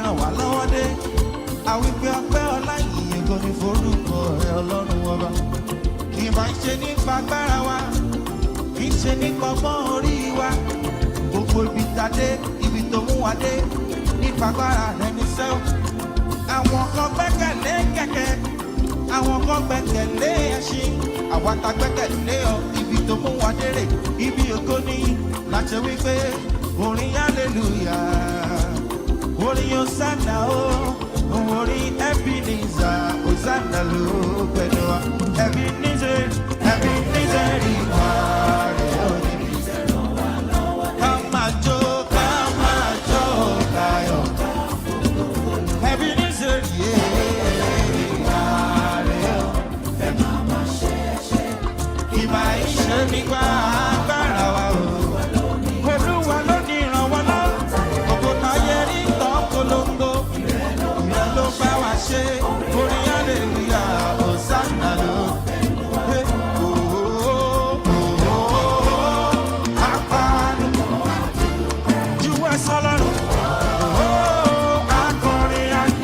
ràn wá lọ́wọ́ dé. Àwípé ọpẹ́ ọlá ìyìn kò ní forúkọ rẹ Ọlọ́run ọba. Kì í máa ń ṣe nípa agbára wa, kì í ṣe nípa ọgbọ́n orí wa. Gbogbo ibi tàdé, ibi tó mú wa dé, nípa agbára rẹ ní sẹ́wọ̀n. Àwọn kan gbẹ́kẹ̀lé kẹ̀kẹ́, àwọn kan gbẹ́kẹ̀lé ẹṣin. Àwa ta gbẹ́kẹ̀lé ọ, ibi tó mú wa dérè, ibi ògo ni láti wípé orin hallelujah, orin Hosanna o, orin Ebenezer, Hosanna ló pẹ̀lú wa. Ebenezer, Ebenezer ìwà rẹ̀ ò ní bí sẹ́rọ̀ wá lọ́wọ́ dé. Ká máa jó káyọ̀. Ebenezer ìwà rẹ̀ ò ẹ̀ máa máa ṣe é ṣe. Ìbá ìṣe nígbà agbára wa o. Olúwa ló ní ìrànwọ́ náà. Ògo táyé rí tán polongo. Ìrẹ́ ló bá wa ṣe. Orin hallelujah, Hosanna ló. Apanu. Juwe sọlọ́run. Akọrin ayọ̀.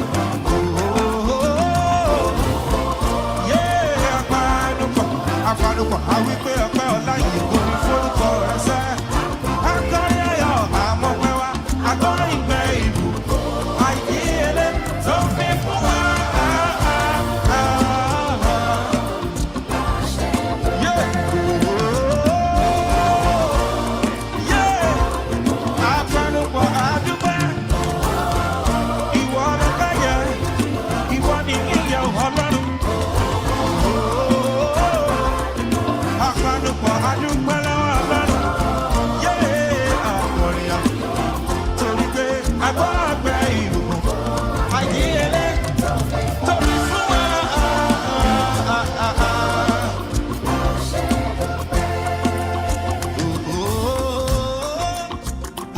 Apanupọ̀, àwípé ọpẹ́ ọlá yìí kò ní forúkọ rẹ̀ sẹ́. Akọrin ayọ̀, àmọ̀pẹ́ wa, akọrin ìgbẹ́ ìlú. Àìdíyelé tó fi fún wa. Apanupọ̀, àdúpẹ́. Ìwọ lọ́pẹ́ yẹ, ìwọ ni ìyẹ̀ Ọlọ́run. Apanupọ̀, àdúpẹ́ lọ́wọ́ Ọlọ́run. Àkọrin ayọ̀, torí pé agbọ́gbẹ́ ìlú. Àìdíyelé tó fi fún wa.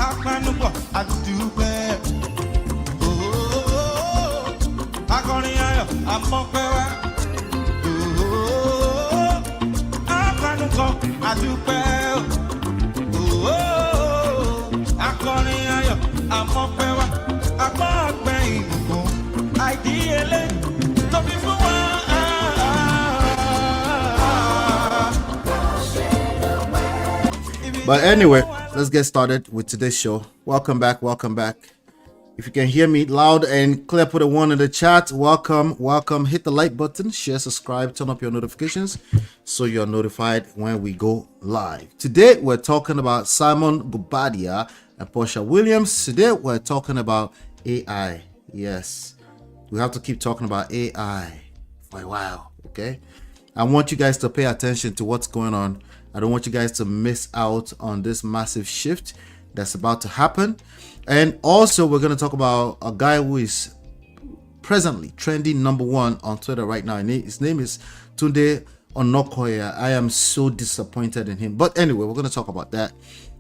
Apanupọ̀, àdúpẹ́. Akọrin ayọ̀, àmọ̀pẹ́ wa. Apanupọ̀, àdúpẹ́. Akọrin ayọ̀, àmọ̀pẹ́ wa. Agbọ́gbẹ́ ìbùkún, àìdíyelé tó fi fún wa. But anyway, let's get started with today's show. Welcome back. Welcome back. If you can hear me loud and clear, put a 1 in the chat. Welcome. Hit the like button, share, subscribe, turn up your notifications so you're notified when we go live. Today, we're talking about Simon Guobadia and Porsha Williams. Today, we're talking about AI. Yes, we have to keep talking about AI for a while, okay? I want you guys to pay attention to what's going on. I don't want you guys to miss out on this massive shift that's about to happen. And also, we're going to talk about a guy who is presently trending #1 on Twitter right now. And his name is Tunde Onakoya. I am so disappointed in him. But anyway, we're going to talk about that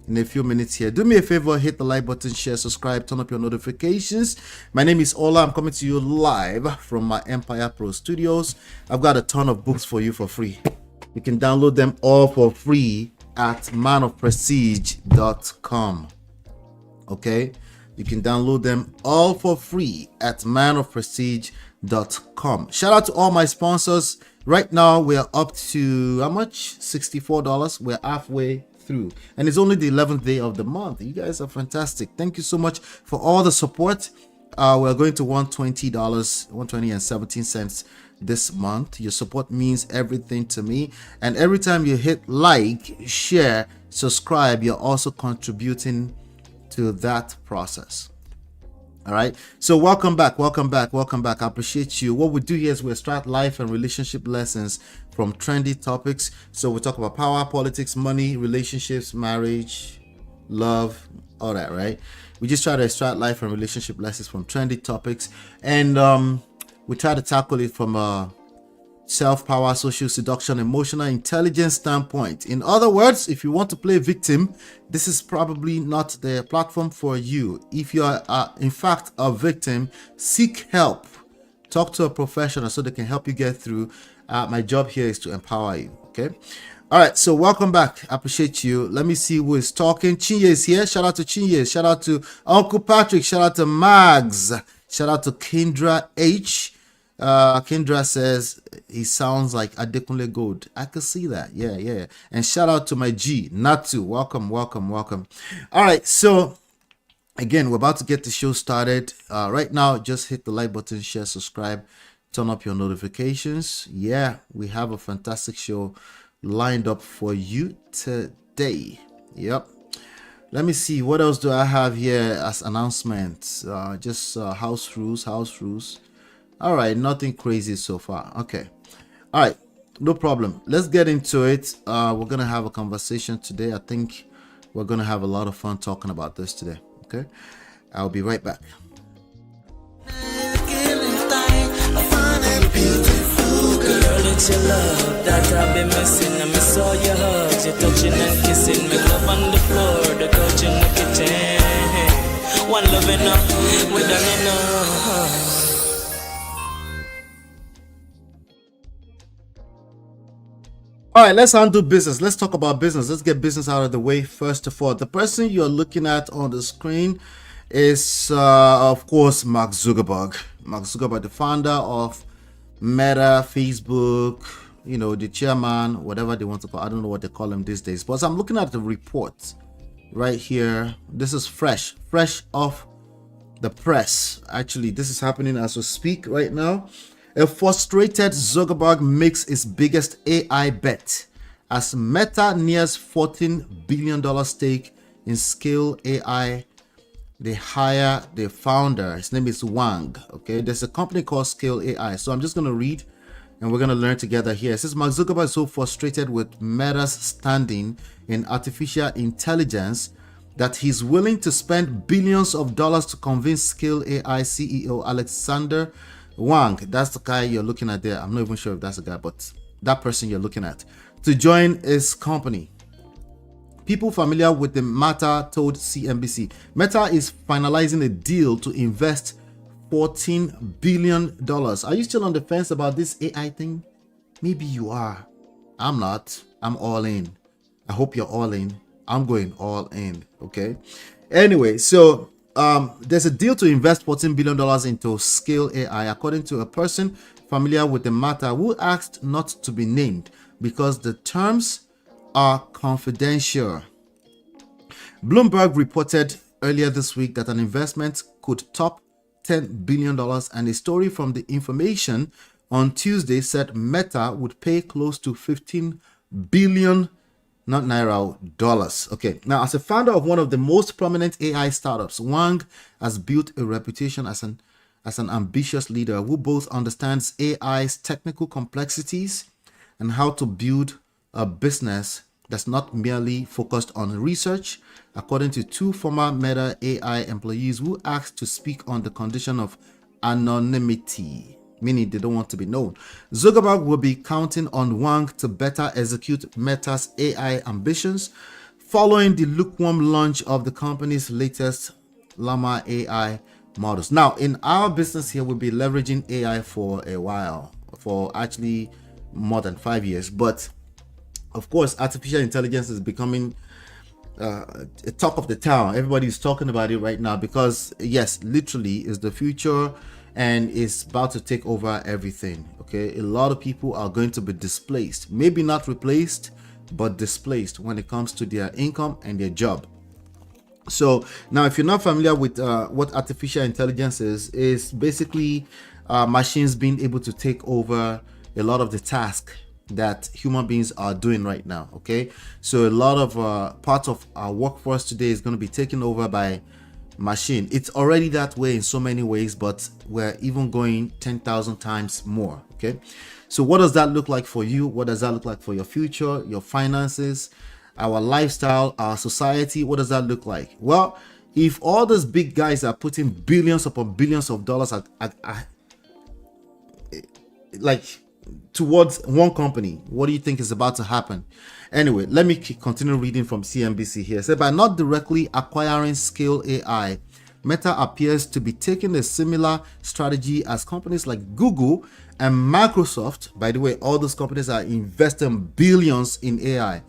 in a few minutes here. Do me a favor, hit the like button, share, subscribe, turn up your notifications. My name is Ola. I'm coming to you live from my Empire Pro Studios. I've got a ton of books for you for free. You can download them all for free at manofprestige.com. Okay, you can download them all for free at manofprestige.com. Shout out to all my sponsors. Right now we're up to how much? $64. We're halfway through, and it's only the 11th day of the month. You guys are fantastic. Thank you so much for all the support. We're going to $120, $120.17 this month. Your support means everything to me, and every time you hit like, share, subscribe, you're also contributing to that process. All right, so welcome back. I appreciate you. What we do here is we extract life and relationship lessons from trendy topics. So we talk about power, politics, money, relationships, marriage, love, all that, right? We just try to extract life and relationship lessons from trendy topics, and we try to tackle it from a self-power, social seduction, emotional intelligence standpoint. In other words, if you want to play victim, this is probably not the platform for you. If you are in fact a victim, seek help. Talk to a professional so they can help you get through. My job here is to empower you. Okay. All right, so welcome back. I appreciate you. Let me see who is talking. Chinye is here. Shout out to Chinye. Shout out to Uncle Patrick. Shout out to Mags. Shout out to Kendra H. Kendra says he sounds like Adekunle Gold. I could see that. Yeah. And shout out to my G, Natu. Welcome. All right, so again, we're about to get the show started. Right now, just hit the like button, share, subscribe, turn up your notifications. Yeah, we have a fantastic show lined up for you today. Yep. Let me see, what else do I have here as announcements? Just house rules. All right, nothing crazy so far. Okay. All right, no problem. Let's get into it. We're gonna have a conversation today. I think we're gonna have a lot of fun talking about this today. Okay, I'll be right back. It's your love that I've been missing. I miss all your hugs, your touching and kissing. Make love on the floor, the couch in the kitchen. One love enough, we done enough. All right, let's undo business. Let's talk about business. Let's get business out of the way first of all. The person you're looking at on the screen is, of course, Mark Zuckerberg. Mark Zuckerberg, the founder of Meta, Facebook, you know, the chairman, whatever they want to call. I don't know what they call him these days. But I'm looking at the report right here. This is fresh off the press. Actually, this is happening as we speak right now. A frustrated Zuckerberg makes its biggest AI bet as Meta nears $14 billion stake in Scale AI. They hire the founder. His name is Wang. Okay, there's a company called Scale AI. So I'm just going to read and we're going to learn together here. It says Mark Zuckerberg is so frustrated with Meta's standing in artificial intelligence that he's willing to spend billions of dollars to convince Scale AI CEO Alexander Wang, that's the guy you're looking at there. I'm not even sure if that's the guy, but that person you're looking at, to join his company. People familiar with the matter told CNBC, Meta is finalizing a deal to invest $14 billion. Are you still on the fence about this AI thing? Maybe you are. I'm not. I'm all in. I hope you're all in. I'm going all in. Okay. Anyway, so there's a deal to invest $14 billion into Scale AI, according to a person familiar with the matter who asked not to be named because the terms are confidential. Bloomberg reported earlier this week that an investment could top $10 billion, and a story from The Information on Tuesday said Meta would pay close to 15 billion, not naira, dollars. Okay, now as a founder of one of the most prominent AI startups, Wang has built a reputation as an ambitious leader who both understands AI's technical complexities and how to build a business that's not merely focused on research, according to two former Meta AI employees who asked to speak on the condition of anonymity, meaning they don't want to be known. Zuckerberg will be counting on Wang to better execute Meta's AI ambitions following the lukewarm launch of the company's latest Llama AI models. Now, in our business here, we'll be leveraging AI for a while, for actually more than 5 years. But of course, artificial intelligence is becoming a talk of the town. Everybody's talking about it right now because, yes, literally is the future and is about to take over everything. Okay, a lot of people are going to be displaced, maybe not replaced, but displaced when it comes to their income and their job. So now, if you're not familiar with what artificial intelligence is basically machines being able to take over a lot of the tasks that human beings are doing right now. Okay, so a lot of parts of our workforce today is going to be taken over by machine. It's already that way in so many ways, but we're even going 10,000 times more. Okay, so what does that look like for you? What does that look like for your future, your finances, our lifestyle, our society? What does that look like? Well, if all those big guys are putting billions upon billions of dollars towards one company, what do you think is about to happen? Anyway, let me continue reading from CNBC here. It said, by not directly acquiring Scale AI, Meta appears to be taking a similar strategy as companies like Google and Microsoft. By the way, all those companies are investing billions in AI,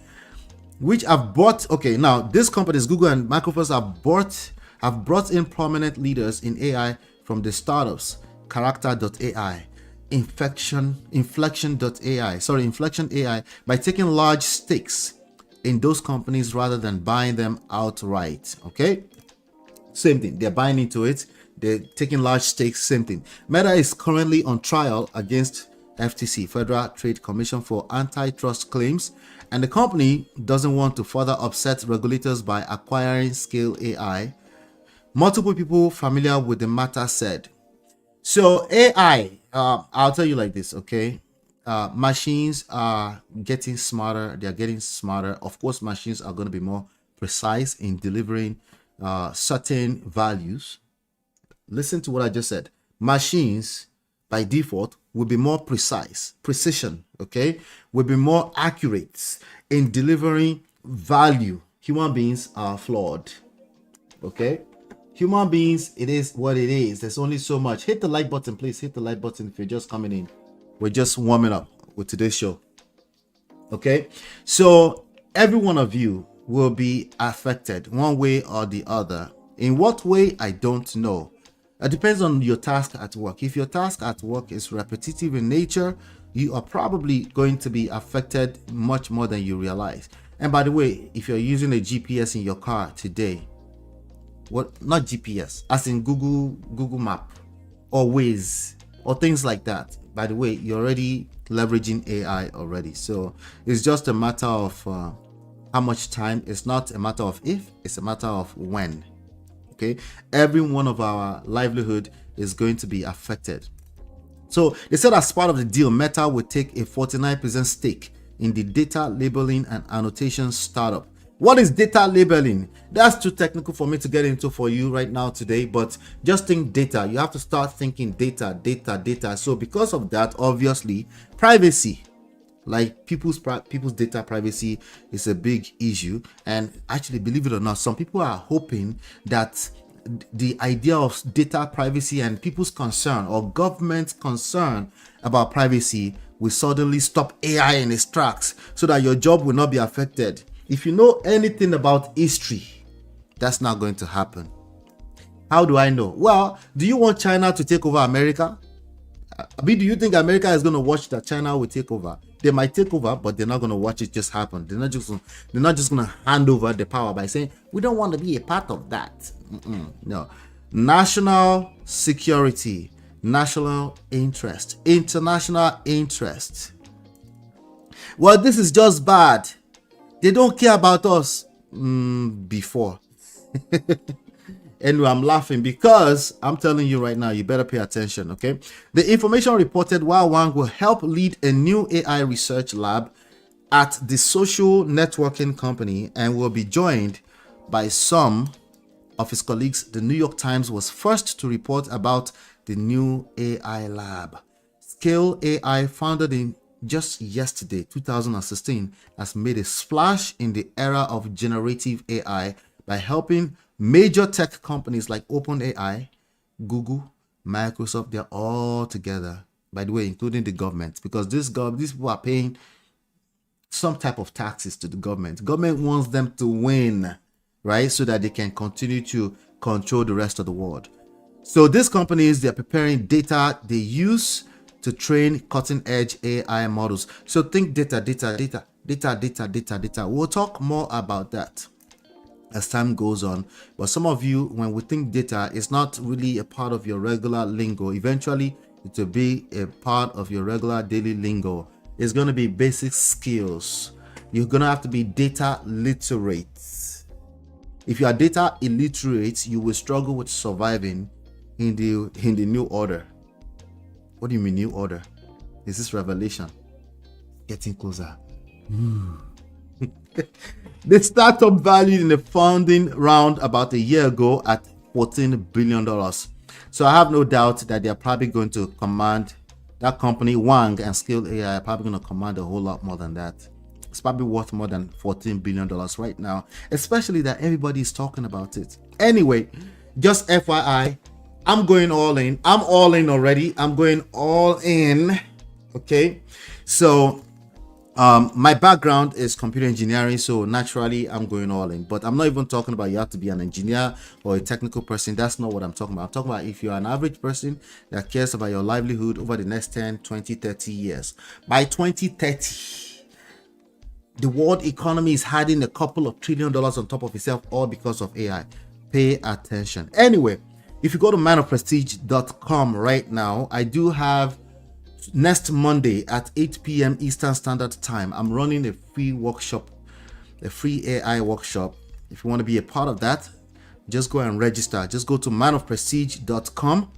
which have brought, okay, now these companies, Google and Microsoft, have brought in prominent leaders in AI from the startups, Character.ai, Inflection AI, by taking large stakes in those companies rather than buying them outright. Okay, same thing, they're buying into it, they're taking large stakes, same thing. Meta is currently on trial against FTC, Federal Trade Commission, for antitrust claims, and the company doesn't want to further upset regulators by acquiring Scale AI. Multiple people familiar with the matter said. So AI, I'll tell you like this, okay? Machines are getting smarter. They're getting smarter. Of course, machines are going to be more precise in delivering certain values. Listen to what I just said. Machines, by default, will be more precision, okay? Will be more accurate in delivering value. Human beings are flawed, okay? Human beings, it is what it is. There's only so much. Hit the like button, please. Hit the like button if you're just coming in. We're just warming up with today's show. Okay? So every one of you will be affected one way or the other. In what way, I don't know. It depends on your task at work. If your task at work is repetitive in nature, you are probably going to be affected much more than you realize. And by the way, if you're using a GPS in your car today, not GPS, as in Google Map or Waze or things like that. By the way, you're already leveraging AI already. So it's just a matter of how much time. It's not a matter of if, it's a matter of when. Okay, every one of our livelihood is going to be affected. So they said as part of the deal, Meta would take a 49% stake in the data labeling and annotation startup. What is data labeling? That's too technical for me to get into for you right now today, but just think data. You have to start thinking data. So because of that, obviously, privacy, like people's data privacy, is a big issue. And actually, believe it or not, some people are hoping that the idea of data privacy and people's concern or government concern about privacy will suddenly stop AI in its tracks so that your job will not be affected. If you know anything about history, that's not going to happen. How do I know? Well, do you want China to take over America? I mean, do you think America is going to watch that China will take over? They might take over, but they're not going to watch it just happen. They're not just going to hand over the power by saying, we don't want to be a part of that. No. National security, national interest, international interest. Well, this is just bad. They don't care about us before. Anyway, I'm laughing because I'm telling you right now, you better pay attention, okay? The information reported while Wang will help lead a new AI research lab at the social networking company and will be joined by some of his colleagues. The New York Times was first to report about the new AI lab. Scale AI, founded in just yesterday, 2016, has made a splash in the era of generative AI by helping major tech companies like OpenAI, Google, Microsoft. They're all together, by the way, including the government, because these people are paying some type of taxes to the government. Government wants them to win, right, so that they can continue to control the rest of the world. So these companies, they're preparing data they use to train cutting-edge AI models. So think data. We'll talk more about that as time goes on. But some of you, when we think data, it's not really a part of your regular lingo. Eventually, it will be a part of your regular daily lingo. It's going to be basic skills. You're going to have to be data literate. If you are data illiterate, you will struggle with surviving in the new order. What do you mean new order? Is this revelation? Getting closer. The startup valued in the funding round about a year ago at $14 billion. So I have no doubt that they're probably going to command, that company, Wang and Scale AI, are probably going to command a whole lot more than that. It's probably worth more than $14 billion right now, especially that everybody is talking about it. Anyway, just FYI, I'm going all in. I'm all in already. I'm going all in. Okay. So my background is computer engineering, so naturally I'm going all in. But I'm not even talking about you have to be an engineer or a technical person. That's not what I'm talking about. I'm talking about if you're an average person that cares about your livelihood over the next 10, 20, 30 years. By 2030, the world economy is hiding a couple of $1 trillion on top of itself, all because of AI. Pay attention. Anyway, if you go to manofprestige.com right now, I do have next Monday at 8 p.m. Eastern Standard Time, I'm running a free workshop, a free AI workshop. If you want to be a part of that, just go and register. Just go to manofprestige.com.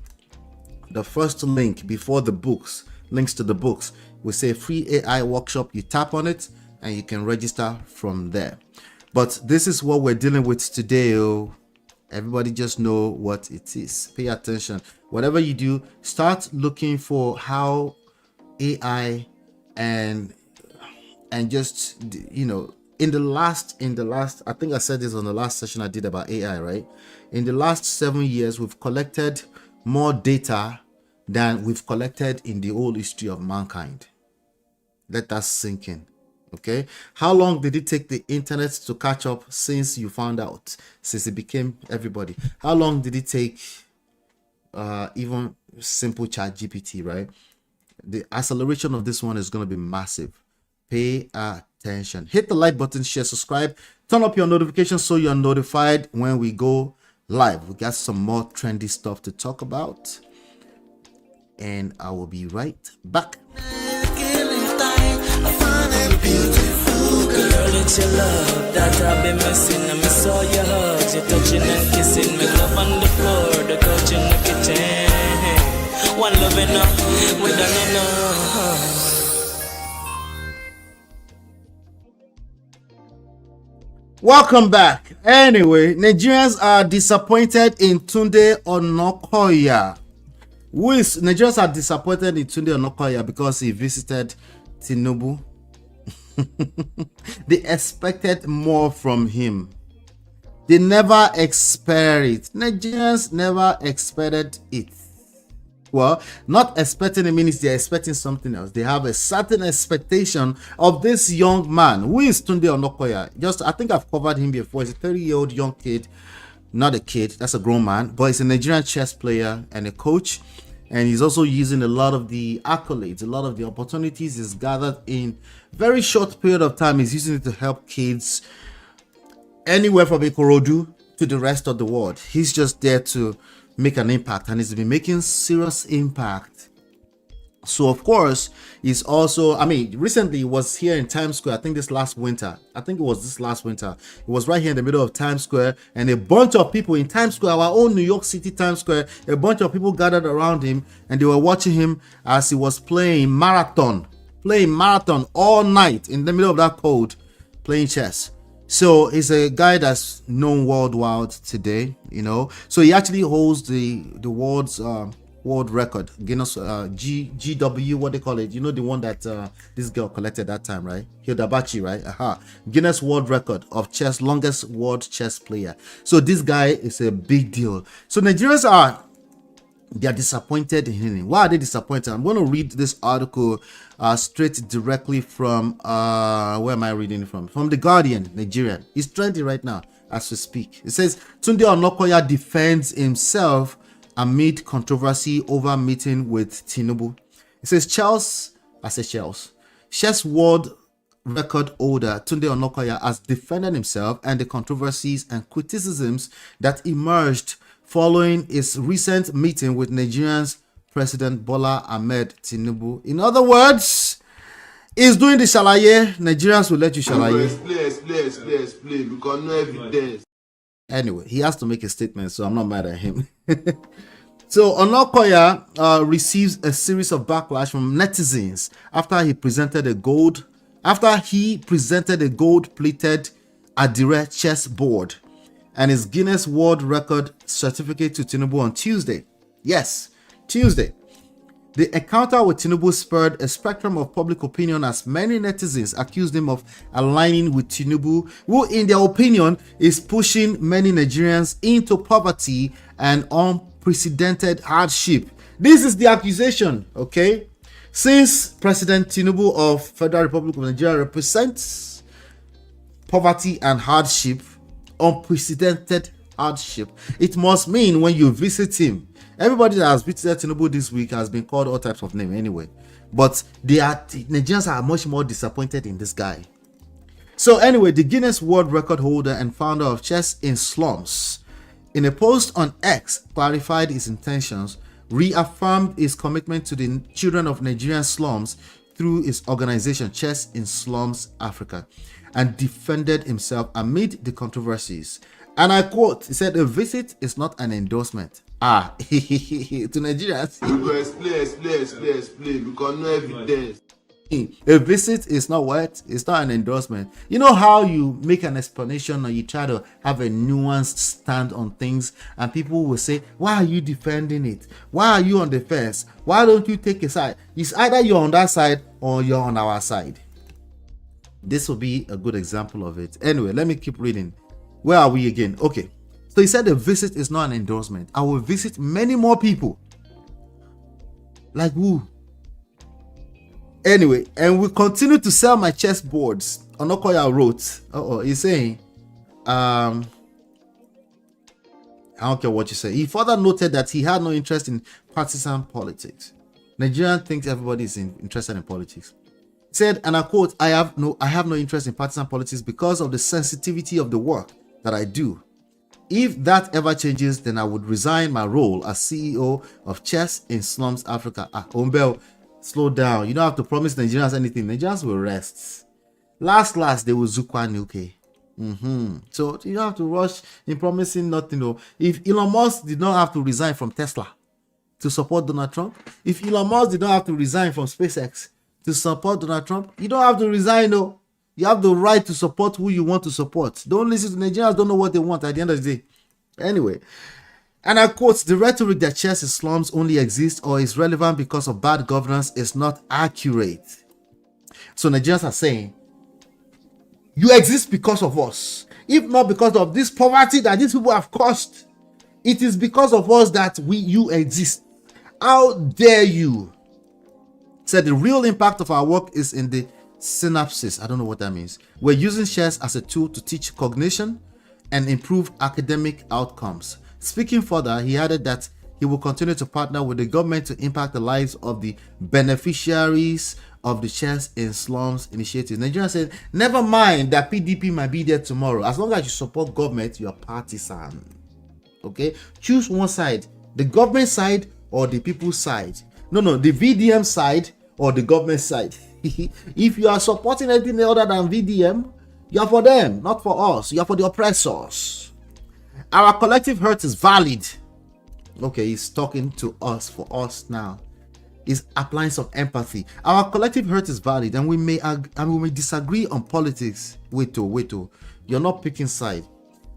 The first link before the books, links to the books, will say free AI workshop. You tap on it and you can register from there. But this is what we're dealing with today. Everybody just know what it is. Pay attention. Whatever you do, start looking for how AI and just, you know, in the last, I think I said this on the last session I did about AI, right? In the last 7 years, we've collected more data than we've collected in the whole history of mankind. Let that sink in. Okay, how long did it take the internet to catch up since you found out, since it became everybody? How long did it take even simple chat GPT, right? The acceleration of this one is going to be massive. Pay attention. Hit the like button, share, subscribe, turn up your notifications so you're notified when we go live. We got some more trendy stuff to talk about, and I will be right back. Girl, it's your love that I've been missing. I miss all your hugs, your touching and kissing. Make love on the floor, the couch in the kitchen. One love enough, we done enough. Welcome back. Anyway, Nigerians are disappointed in Tunde Onakoya. Nigerians are disappointed in Tunde Onakoya because he visited Tinubu. They expected more from him. They never expected it. Nigerians never expected it. Well, not expecting it means they're expecting something else. They have a certain expectation of this young man. Who is Tunde Onakoya? I think I've covered him before. He's a 30-year-old young kid. Not a kid, that's a grown man. But he's a Nigerian chess player and a coach. And he's also using a lot of the accolades, a lot of the opportunities he's gathered in very short period of time. He's using it to help kids anywhere from Ikorodu to the rest of the world. He's just there to make an impact, and he's been making serious impact. So of course, he's also, recently he was here in Times Square. I think it was this last winter. He was right here in the middle of Times Square, and a bunch of people in Times Square, our own New York City Times Square, a bunch of people gathered around him, and they were watching him as he was playing marathon all night in the middle of that cold, playing chess. So he's a guy that's known worldwide today, you know. So he actually holds the world's world record, Guinness GW, what they call it, you know, the one that this girl collected that time, right? Hildabachi, right? Guinness World Record of chess, longest world chess player. So this guy is a big deal. So Nigerians they're disappointed in him. Why are they disappointed? I'm going to read this article straight directly from where am I reading it from? From The Guardian, Nigerian. It's trending right now as we speak. It says Tunde Onakoya defends himself amid controversy over meeting with Tinubu. It says chess world record holder Tunde Onakoya has defended himself and the controversies and criticisms that emerged following his recent meeting with Nigeria's President Bola Ahmed Tinubu. In other words, he's doing the shalaye. Nigerians will let you shalaye. Explain, because no evidence. Anyway, he has to make a statement, so I'm not mad at him. So Onakoya receives a series of backlash from netizens after he presented a gold-plated Adire chess board and his Guinness World Record certificate to Tinubu on Tuesday. Yes, Tuesday. The encounter with Tinubu spurred a spectrum of public opinion as many netizens accused him of aligning with Tinubu, who in their opinion is pushing many Nigerians into poverty and unprecedented hardship. This is the accusation, okay? Since President Tinubu of Federal Republic of Nigeria represents poverty and hardship, unprecedented hardship, it must mean when you visit him, everybody that has visited Tinubu this week has been called all types of names anyway, but Nigerians are much more disappointed in this guy. So anyway, the Guinness World Record holder and founder of Chess in Slums, in a post on X, clarified his intentions, reaffirmed his commitment to the children of Nigerian slums through his organization Chess in Slums Africa, and defended himself amid the controversies. And I quote, he said, "A visit is not an endorsement." To Nigerians. Explain, because no evidence. A visit is not what? It's not an endorsement. You know how you make an explanation or you try to have a nuanced stand on things and people will say, why are you defending it? Why are you on the fence? Why don't you take a side? It's either you're on that side or you're on our side. This will be a good example of it. Anyway, let me keep reading. Where are we again? Okay. So he said a visit is not an endorsement. I will visit many more people. Like who? Anyway, and we continue to sell my chess boards. Onakoya wrote. He's saying, I don't care what you say. He further noted that he had no interest in partisan politics. Nigerian thinks everybody is interested in politics. He said, and I quote, I have no interest in partisan politics because of the sensitivity of the work that I do. If that ever changes, then I would resign my role as CEO of Chess in Slums Africa. Ombel, slow down. You don't have to promise Nigerians anything. Nigerians will rest. Last, they will Zukwa Nuke. So you don't have to rush in promising nothing. No. If Elon Musk did not have to resign from Tesla to support Donald Trump, if Elon Musk did not have to resign from SpaceX to support Donald Trump, you don't have to resign. No. You have the right to support who you want to support. Don't listen to Nigerians. Don't know what they want at the end of the day. Anyway. And I quote, the rhetoric that chess in slums only exists or is relevant because of bad governance is not accurate. So Nigerians are saying, you exist because of us. If not because of this poverty that these people have caused, it is because of us that you exist. How dare you? Said the real impact of our work is in the synapses. I don't know what that means. We're using chess as a tool to teach cognition and improve academic outcomes. Speaking further, he added that he will continue to partner with the government to impact the lives of the beneficiaries of the Chess in Slums initiative. Nigeria said, never mind that PDP might be there tomorrow. As long as you support government, you are partisan. Okay? Choose one side. The government side or the people's side. No, the VDM side or the government side. If you are supporting anything other than VDM, you are for them, not for us. You are for the oppressors. Our collective hurt is valid. Okay, he's talking to us, for us now. He's applying some empathy. Our collective hurt is valid, and we may disagree on politics. Wait, you're not picking side.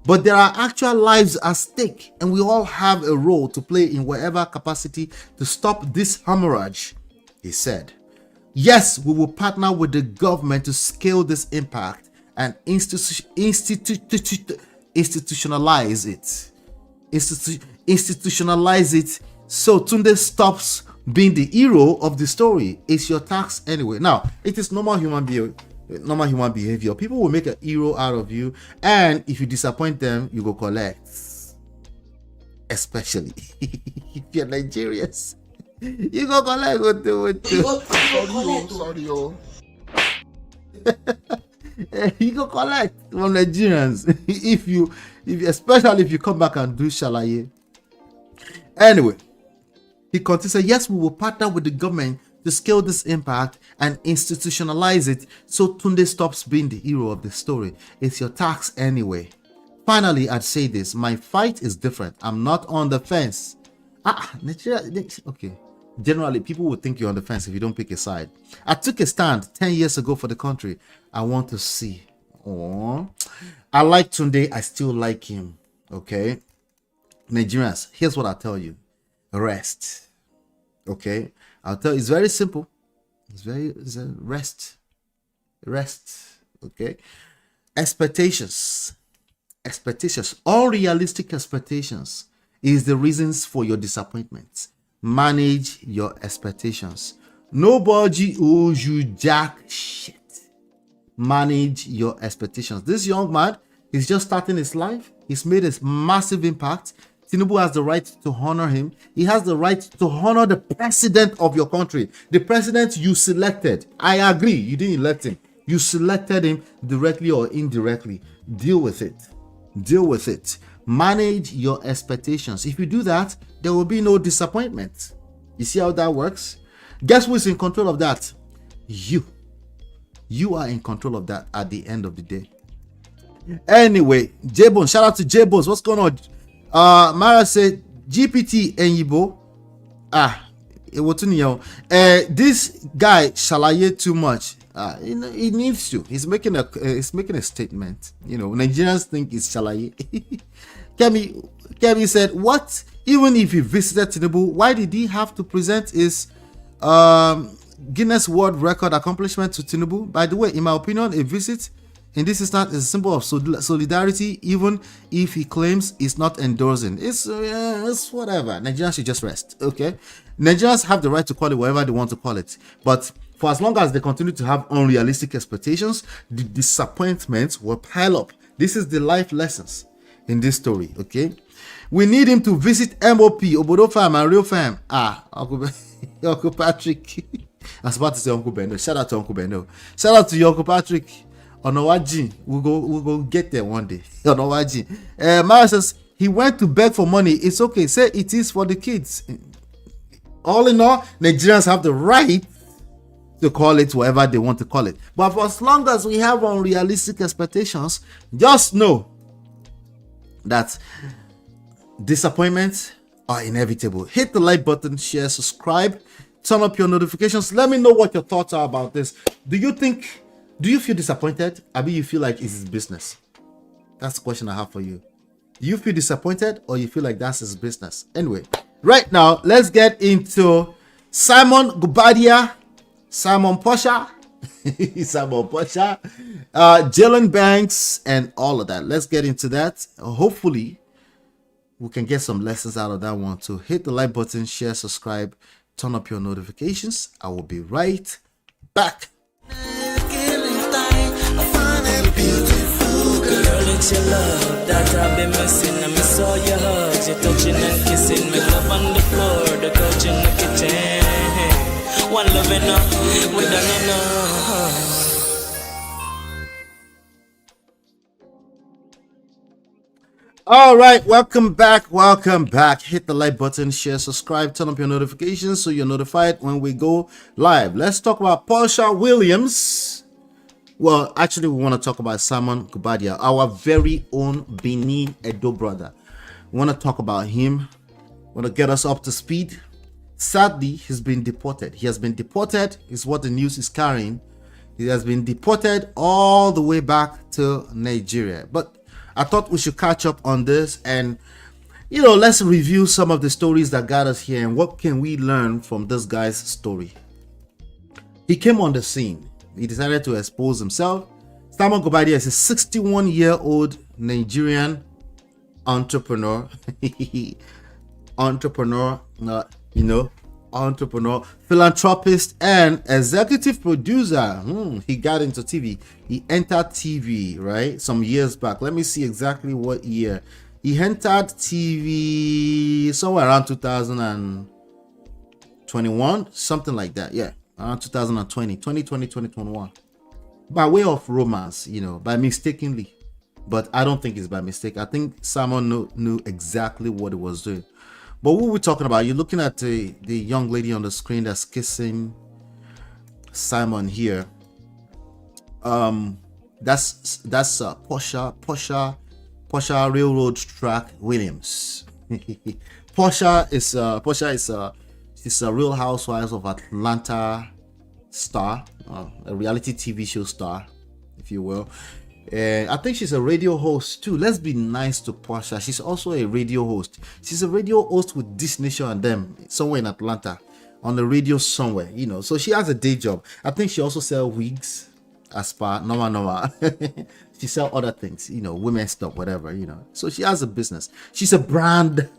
But there are actual lives at stake, and we all have a role to play in whatever capacity to stop this hemorrhage, he said. Yes, we will partner with the government to scale this impact and institutionalize it so Tunde stops being the hero of the story. It's your tax anyway. Now, it is normal human behavior. People will make a hero out of you, and if you disappoint them, you go collect. Especially if you're Nigerians, you go collect. You go collect from Nigerians especially if you come back and do shalaye. Anyway, he continued, said, yes, we will partner with the government to scale this impact and institutionalize it so Tunde stops being the hero of the story. It's your tax anyway. Finally, I'd say this, my fight is different. I'm not on the fence. Nigeria, okay. Generally, people would think you're on the fence if you don't pick a side. I took a stand 10 years ago for the country. I want to see. I like Tunde. I still like him. Okay. Nigerians, here's what I'll tell you. Rest. Okay. I'll tell you, it's very simple. It's a rest. Okay. Expectations. Unrealistic expectations is the reasons for your disappointments. Manage your expectations. Nobody owes you jack shit. Manage your expectations. This young man is just starting his life. He's made a massive impact. Tinubu has the right to honor him. He has the right to honor the president of your country, the president you selected. I agree, you didn't elect him. You selected him directly or indirectly. Deal with it. Deal with it. Manage your expectations. If you do that, there will be no disappointment. You see how that works? Guess who is in control of that? You. You are in control of that at the end of the day. Anyway, J-Bones, shout out to J-Bones. What's going on? Mara said, GPT and Yibo. This guy shalaye too much. He needs to. He's making a statement. Nigerians think it's shalaye. Kemi said, what? Even if he visited Tinubu, why did he have to present his Guinness World Record accomplishment to Tinubu? By the way, in my opinion, a visit in this instance is a symbol of solidarity, even if he claims it's not endorsing. It's whatever. Nigerians should just rest, okay? Nigerians have the right to call it whatever they want to call it. But for as long as they continue to have unrealistic expectations, the disappointments will pile up. This is the life lessons in this story, okay? We need him to visit MOP, Obodo Farm and Real Farm. Uncle Patrick. I was about to say Uncle Beno. Shout out to Uncle Beno. Shout out to your Uncle Patrick. Onawaji. We'll go get there one day. Onawaji. Mara says, he went to beg for money. It's okay. Say it is for the kids. All in all, Nigerians have the right to call it whatever they want to call it. But for as long as we have unrealistic expectations, just know that disappointments are inevitable. Hit the like button, share, subscribe, turn up your notifications. Let me know what your thoughts are about this. Do you feel disappointed? I mean, you feel like it's his business? That's the question I have for you. Do you feel disappointed or you feel like that's his business? Anyway, right now, let's get into Simon Guobadia, Simon Porsha, Jalen Banks, and all of that. Let's get into that. Hopefully, we can get some lessons out of that one too. Hit the like button, share, subscribe, turn up your notifications. I will be right back. It's your love that I've been missing. I miss all your hugs, your touching and kissing. Make love on the floor, the couch in the kitchen. One love enough, we done enough. All right, welcome back. Hit the like button, share, subscribe, turn up your notifications so you're notified when we go live. Let's talk about Porsha Williams. Well, actually, we want to talk about Simon Guobadia, our very own Benin Edo brother. We want to talk about him. We want to get us up to speed. Sadly, he's been deported. He has been deported, is what the news is carrying. He has been deported all the way back to Nigeria. But I thought we should catch up on this and, let's review some of the stories that got us here and what can we learn from this guy's story. He came on the scene. He decided to expose himself. Simon Guobadia is a 61-year-old Nigerian entrepreneur. entrepreneur, philanthropist, and executive producer. He got into TV. He entered TV, right? Some years back. Let me see exactly what year. He entered TV somewhere around 2021, something like that. Yeah. Around 2021 by way of romance, by mistakenly, but I don't think it's by mistake. I think Simon knew exactly what he was doing. But what we're talking about, you're looking at the young lady on the screen that's kissing Simon here. That's Porsha Railroad Track Williams. Porsha is she's a Real Housewives of Atlanta star, a reality TV show star, if you will. And I think she's a radio host too. Let's be nice to Porsha. She's also a radio host. She's a radio host with This Nation and them somewhere in Atlanta on the radio somewhere, So she has a day job. I think she also sells wigs, Aspa, Noma. She sells other things, women's stuff, whatever, So she has a business. She's a brand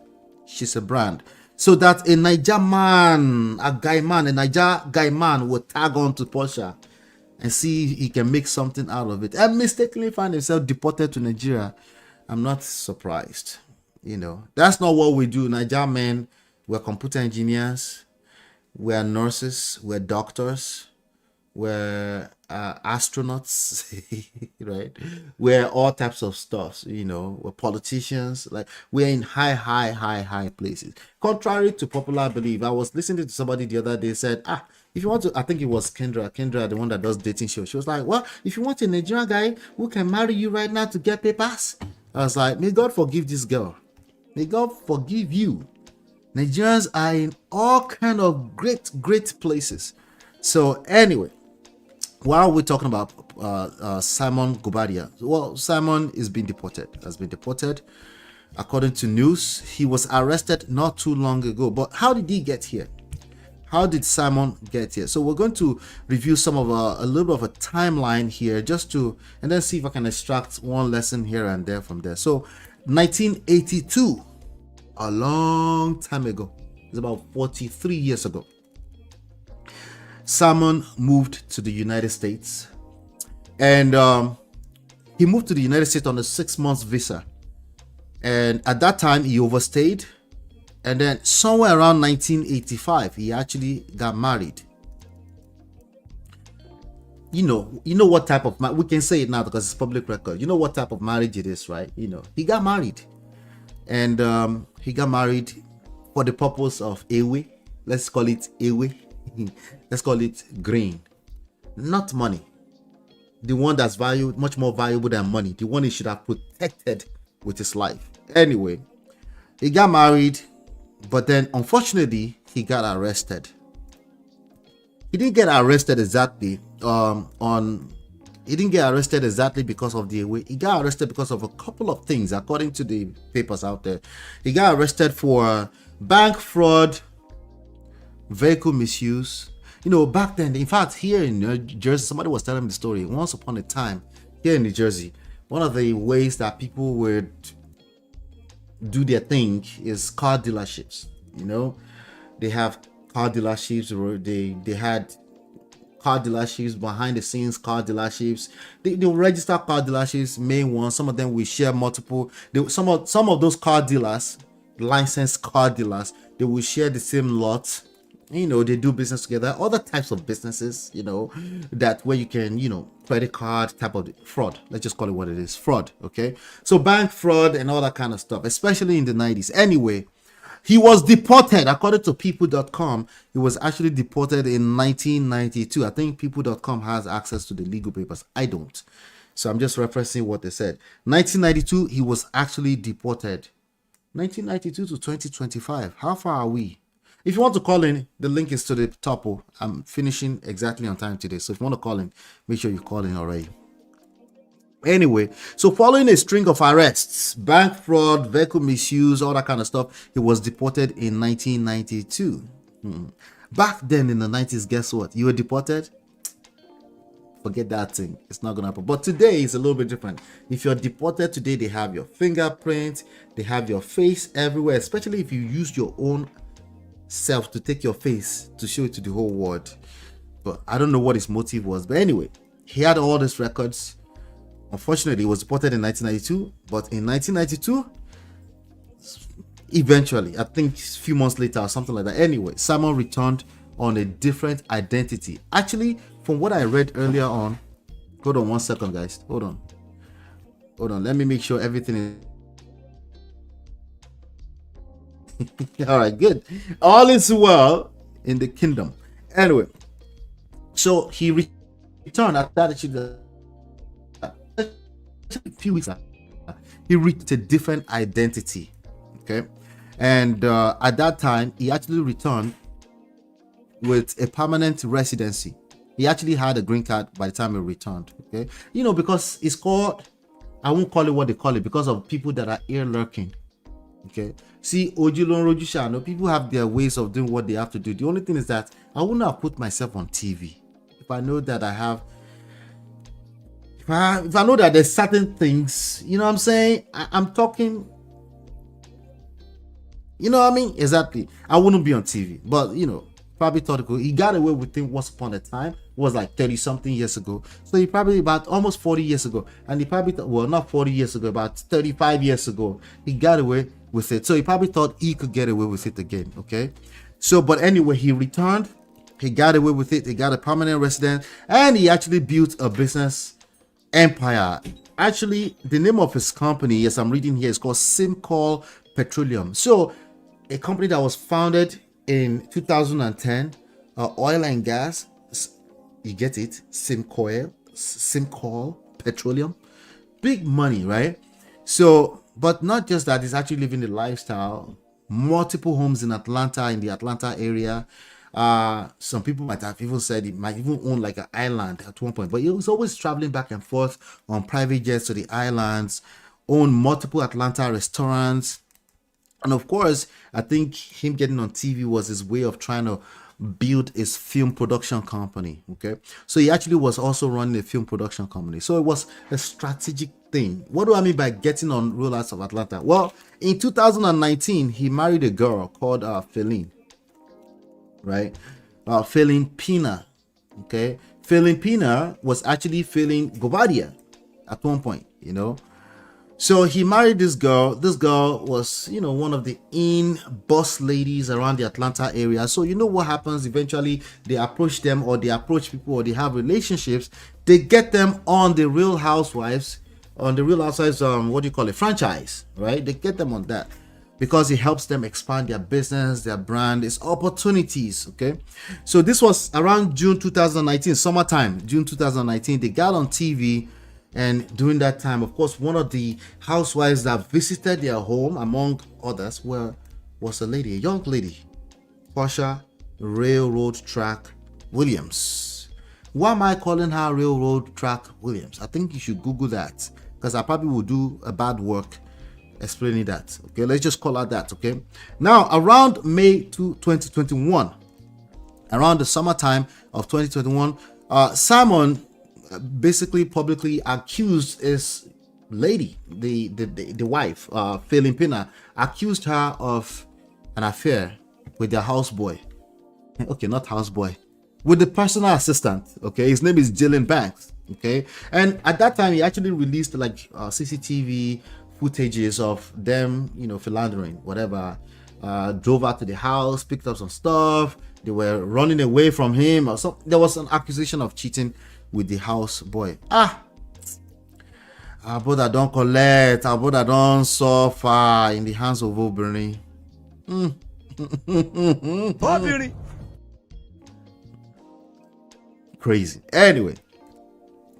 She's a brand. So that a Niger man, a Niger guy man will tag on to Porsha and see if he can make something out of it and mistakenly find himself deported to Nigeria. I'm not surprised. That's not what we do. Niger men, we're computer engineers, we're nurses, we're doctors, we're astronauts, right? We're all types of stuff, we're politicians, like we're in high places. Contrary to popular belief, I was listening to somebody the other day said, if you want to, I think it was Kendra, the one that does dating show. She was like, well, if you want a Nigerian guy who can marry you right now to get papers, I was like, may God forgive this girl. May God forgive you. Nigerians are in all kind of great places. So anyway, while we're talking about Simon Guobadia, well, Simon has been deported. According to news, he was arrested not too long ago. But how did he get here? How did Simon get here? So we're going to review some of a little bit of a timeline here, and then see if I can extract one lesson here and there from there. So 1982, a long time ago, it's about 43 years ago, Simon moved to the United States, and he moved to the United States on a 6-month visa. And at that time, he overstayed. And then somewhere around 1985, he actually got married. You know what type of we can say it now because it's public record. You know what type of marriage it is, right? He got married, and he got married for the purpose of Ewe. Let's call it Ewe. Let's call it green, not money. The one that's much more valuable than money. The one he should have protected with his life. Anyway, he got married. But then, unfortunately, he got arrested. He didn't get arrested exactly he didn't get arrested exactly because of the way. He got arrested because of a couple of things, according to the papers out there. He got arrested for bank fraud, vehicle misuse. Back then, in fact, here in New Jersey, somebody was telling me the story. Once upon a time, here in New Jersey, one of the ways that people would do their thing is car dealerships. They have car dealerships, or they had car dealerships, behind the scenes car dealerships. They register car dealerships, main ones. Some of them will share multiple. Some of those car dealers, licensed car dealers, they will share the same lot. They do business together. Other types of businesses, that where you can, credit card type of fraud. Let's just call it what it is, fraud. Okay, so bank fraud and all that kind of stuff, especially in the 90s. Anyway, he was deported. According to people.com, he was actually deported in 1992. I think people.com has access to the legal papers. I don't. So I'm just referencing what they said. 1992, he was actually deported. 1992 to 2025. How far are we? If you want to call in, the link is to the top. I'm finishing exactly on time today. So if you want to call in, make sure you call in already. Anyway, so following a string of arrests, bank fraud, vehicle misuse, all that kind of stuff, he was deported in 1992. Back then in the 90s, guess what? You were deported? Forget that thing. It's not going to happen. But today is a little bit different. If you're deported today, they have your fingerprint, they have your face everywhere, especially if you use your own self to take your face to show it to the whole world. But I don't know what his motive was. But anyway, he had all these records. Unfortunately, he was deported in 1992. But in 1992, eventually, I think a few months later or something like that. Anyway, Simon returned on a different identity. Actually, from what I read earlier on, hold on one second, guys. Hold on. Let me make sure everything is all right, good. All is well in the kingdom. Anyway, so he returned after a few weeks later. He reached a different identity. Okay, and at that time, he actually returned with a permanent residency. He actually had a green card by the time he returned. Okay, because it's called, I won't call it what they call it because of people that are ear lurking. Okay, see, people have their ways of doing what they have to do. The only thing is that I wouldn't have put myself on TV if I know that I have, if I know that there's certain things, you know what I'm saying? I'm talking You know what I mean? Exactly. I wouldn't be on TV, but probably thought he got away with it once upon a time. It was like 30 something years ago. So he probably about almost 40 years ago. And he probably thought, well, not 40 years ago, about 35 years ago, he got away with it. So he probably thought he could get away with it again. Okay. So, but anyway, he returned. He got away with it. He got a permanent residence, and he actually built a business empire. Actually, the name of his company, as I'm reading here, is called Simcol Petroleum. So, a company that was founded in 2010, oil and gas. You get it? Simcol Petroleum. Big money, right? So, but not just that, he's actually living the lifestyle. Multiple homes in Atlanta, in the Atlanta area. Some people might have even said he might even own like an island at one point, but he was always traveling back and forth on private jets to the islands, owned multiple Atlanta restaurants. And of course, I think him getting on TV was his way of trying to build his film production company. Okay, so he actually was also running a film production company. So it was a strategic thing. What do I mean by getting on Real Lives of Atlanta? Well, in 2019, he married a girl called Feline, right? Feline Pina. Okay, Feline Pina was actually Feline Guobadia at one point, So he married this girl. This girl was, one of the boss ladies around the Atlanta area. So you know what happens eventually? They approach them, or they approach people, or they have relationships. They get them on the Real Housewives, franchise, right? They get them on that because it helps them expand their business, their brand, it's opportunities. Okay, so this was around June 2019, summertime, June 2019. They got on TV. And during that time, of course, one of the housewives that visited their home, among others, was a young lady, Porsha Railroad Track Williams. Why am I calling her Railroad Track Williams? I think you should Google that, because I probably will do a bad work explaining that. Okay, let's just call her that. Okay, now around May 2021, around the summertime of 2021, Simon basically publicly accused his lady, the wife, Feline Pina, accused her of an affair with their houseboy. Okay, not houseboy, with the personal assistant. Okay, his name is Jalen Banks. Okay, and at that time he actually released like CCTV footages of them, philandering, whatever. Drove out to the house, picked up some stuff. They were running away from him, or something. There was an accusation of cheating with the house boy. Our brother don't collect, our brother don't suffer in the hands of Obìnrin. Crazy. Anyway,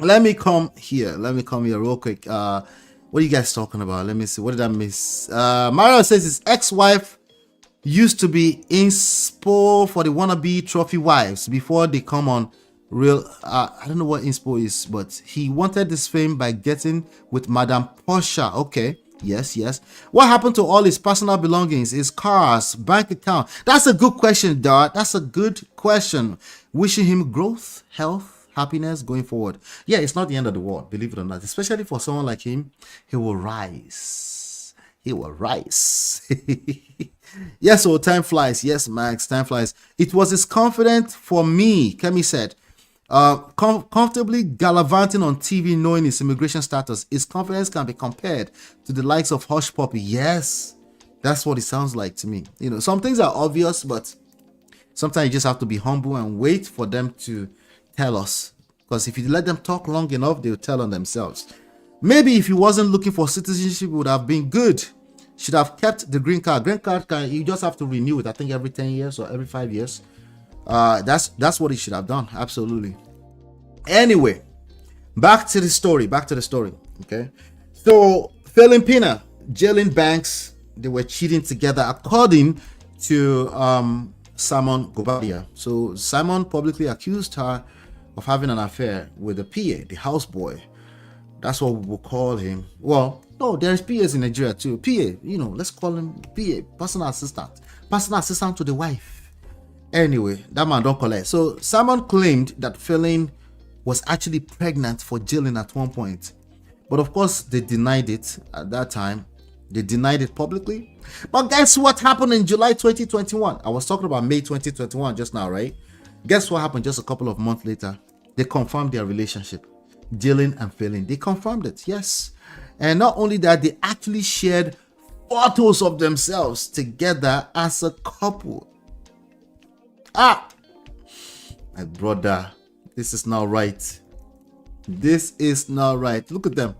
let me come here real quick. What are you guys talking about? Let me see. What did I miss? Mario says his ex-wife used to be inspo for the wannabe trophy wives before they come on Real. I don't know what inspo is, but he wanted this fame by getting with Madame Porsha. Okay, yes. What happened to all his personal belongings, his cars, bank account? That's a good question, dog. That's a good question. Wishing him growth, health, happiness going forward. Yeah, it's not the end of the world, believe it or not. Especially for someone like him, he will rise. Yes, so time flies. Yes, Max, time flies. It was his confidence for me, Kemi said. Comfortably gallivanting on TV, knowing his immigration status, his confidence can be compared to the likes of Hush Puppy. Yes, that's what it sounds like to me. Some things are obvious, but sometimes you just have to be humble and wait for them to tell us. Because if you let them talk long enough, they'll tell on themselves. Maybe if he wasn't looking for citizenship, it would have been good. Should have kept the green card. You just have to renew it, I think every 10 years or every 5 years. That's what he should have done. Absolutely. Anyway, back to the story. Okay, so Feline Pina, Jalen Banks, they were cheating together according to Simon Guobadia. So Simon publicly accused her of having an affair with the PA, the houseboy. That's what we will call him. Well, no, there's PAs in Nigeria too. PA, let's call him PA, personal assistant to the wife. Anyway, that man don't collect. So Simon claimed that Feline was actually pregnant for Jalen at one point, but of course they denied it at that time. They denied it publicly. But guess what happened in July 2021? I was talking about May 2021 just now, right? Guess what happened just a couple of months later? They confirmed their relationship. Jillian and Phelan. They confirmed it, yes. And not only that, they actually shared photos of themselves together as a couple. My brother, this is not right. This is not right. Look at them.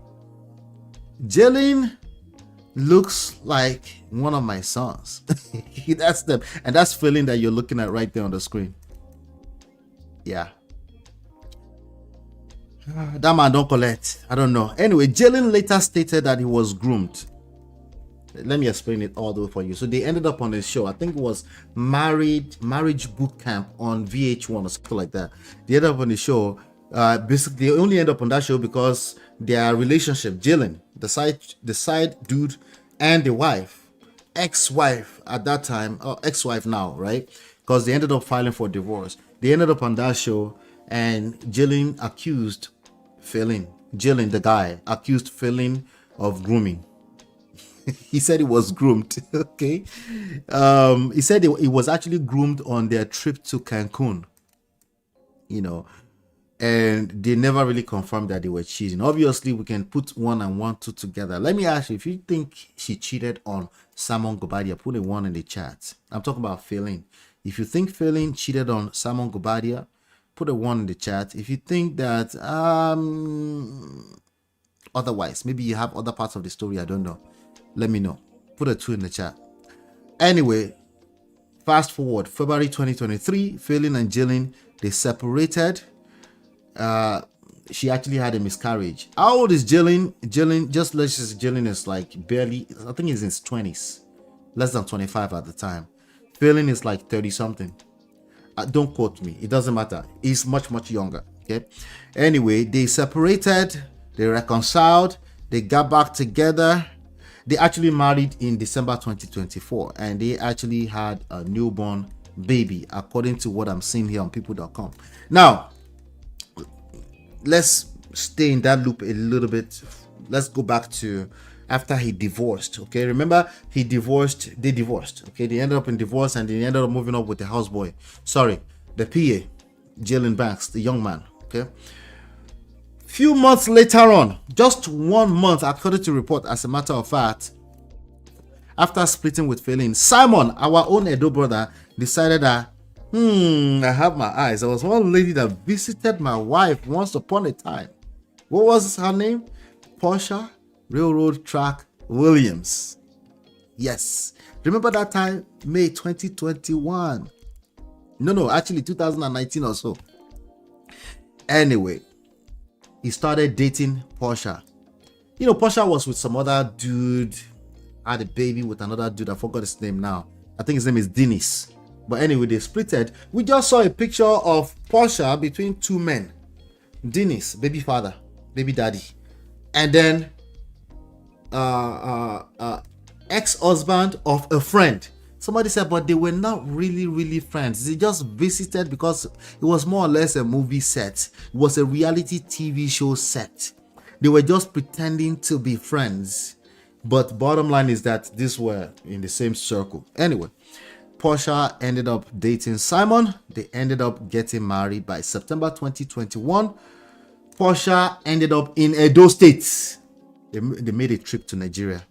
Jillian looks like one of my sons. That's them. And that's Phelan that you're looking at right there on the screen. Yeah. That man don't collect. I don't know. Anyway, Jillian later stated that he was groomed. Let me explain it all the way for you. So they ended up on a show. I think it was Marriage Boot Camp on VH1 or something like that. They ended up on the show. Basically, they only end up on that show because their relationship, Jillian, the side dude, and the wife, ex-wife at that time, or ex-wife now, right? Because they ended up filing for divorce. They ended up on that show, and Jillian accused Phelan. Jillian, the guy, accused Phelan of grooming. He said he was groomed. Okay. He said he was actually groomed on their trip to Cancun. You know, and they never really confirmed that they were cheating. Obviously, we can put 1 and 1, 2 together. Let me ask you, if you think she cheated on Simon Guobadia, put a 1 in the chat. I'm talking about Phelan. If you think Phelan cheated on Simon Guobadia, put a 1 in the chat. If you think that otherwise, maybe you have other parts of the story, I don't know, let me know. Put a 2 in the chat. Anyway, fast forward, February 2023, Phelan and Jillian, they separated. She actually had a miscarriage. How old is Jillian? Jillian is like barely, I think he's in his 20s, less than 25 at the time. Phelan is like 30 something. Don't quote me, it doesn't matter. He's much younger. Okay. Anyway, they separated, they reconciled, they got back together. They actually married in December 2024, and they actually had a newborn baby, according to what I'm seeing here on people.com. Now, let's stay in that loop a little bit. Let's go back to after he divorced. Okay, remember they divorced. Okay, they ended up in divorce, and they ended up moving up with the houseboy. Sorry, the PA, Jillian Banks, the young man. Okay. Few months later on, just 1 month according to report, as a matter of fact, after splitting with Phelan, Simon, our own Edo brother, decided that I have my eyes. There was one lady that visited my wife once upon a time. What was her name? Porsha Railroad Track Williams. Yes, remember that time, May 2021. No, actually 2019 or so. Anyway, he started dating Porsha. You know, Porsha was with some other dude, had a baby with another dude. I forgot his name now. I think his name is Dennis. But anyway, they splitted. We just saw a picture of Porsha between 2 men. Dennis, baby father, baby daddy. And then ex-husband of a friend. Somebody said, but they were not really friends. They just visited because it was more or less a movie set. It was a reality TV show set. They were just pretending to be friends. But bottom line is that these were in the same circle. Anyway, Porsha ended up dating Simon. They ended up getting married by September 2021. Porsha ended up in Edo State. They made a trip to Nigeria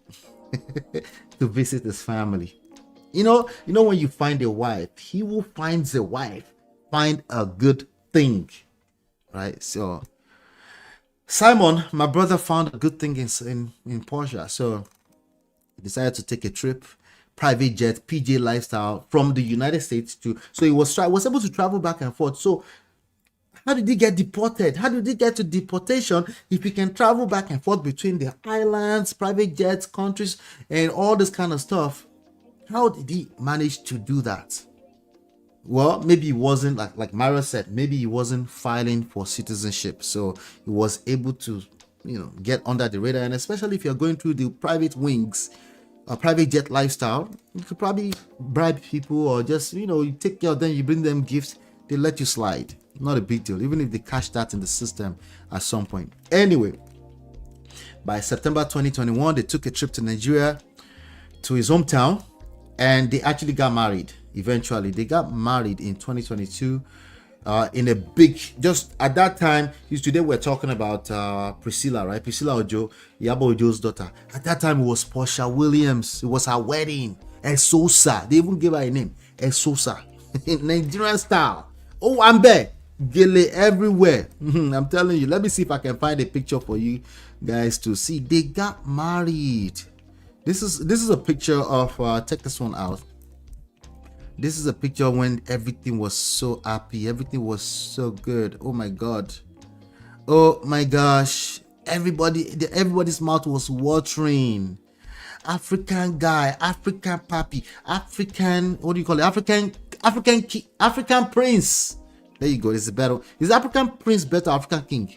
to visit his family. You know when you find a wife, he who finds a wife find a good thing, right? So Simon, my brother, found a good thing in Porsha, so he decided to take a trip, private jet, PJ lifestyle, from the United States to. So he was able to travel back and forth. So how did he get deported? How did he get to deportation if he can travel back and forth between the islands, private jets, countries, and all this kind of stuff? How did he manage to do that? Well, maybe he wasn't, like Mario said, maybe he wasn't filing for citizenship. So he was able to, get under the radar. And especially if you're going through the private wings, a private jet lifestyle, you could probably bribe people or just, you take care of them, you bring them gifts, they let you slide. Not a big deal, even if they cash that in the system at some point. Anyway, by September 2021, they took a trip to Nigeria. to his hometown, and they actually got married. Eventually, they got married in 2022. In a big, just at that time, today we're talking about Priscilla, right? Priscilla Ojo, Yabo Ojo's daughter. At that time, it was Porsha Williams. It was her wedding. Esosa. They even gave her a name. Esosa. In Nigerian style. Oh, I'm there. Gele everywhere. I'm telling you. Let me see if I can find a picture for you guys to see. They got married. This is a picture of, check this one out. This is a picture when everything was so happy. Everything was so good. Oh my God. Oh my gosh. Everybody's mouth was watering. African guy, African papi, African, what do you call it? African prince. There you go. It's a battle. Is African prince better? African king?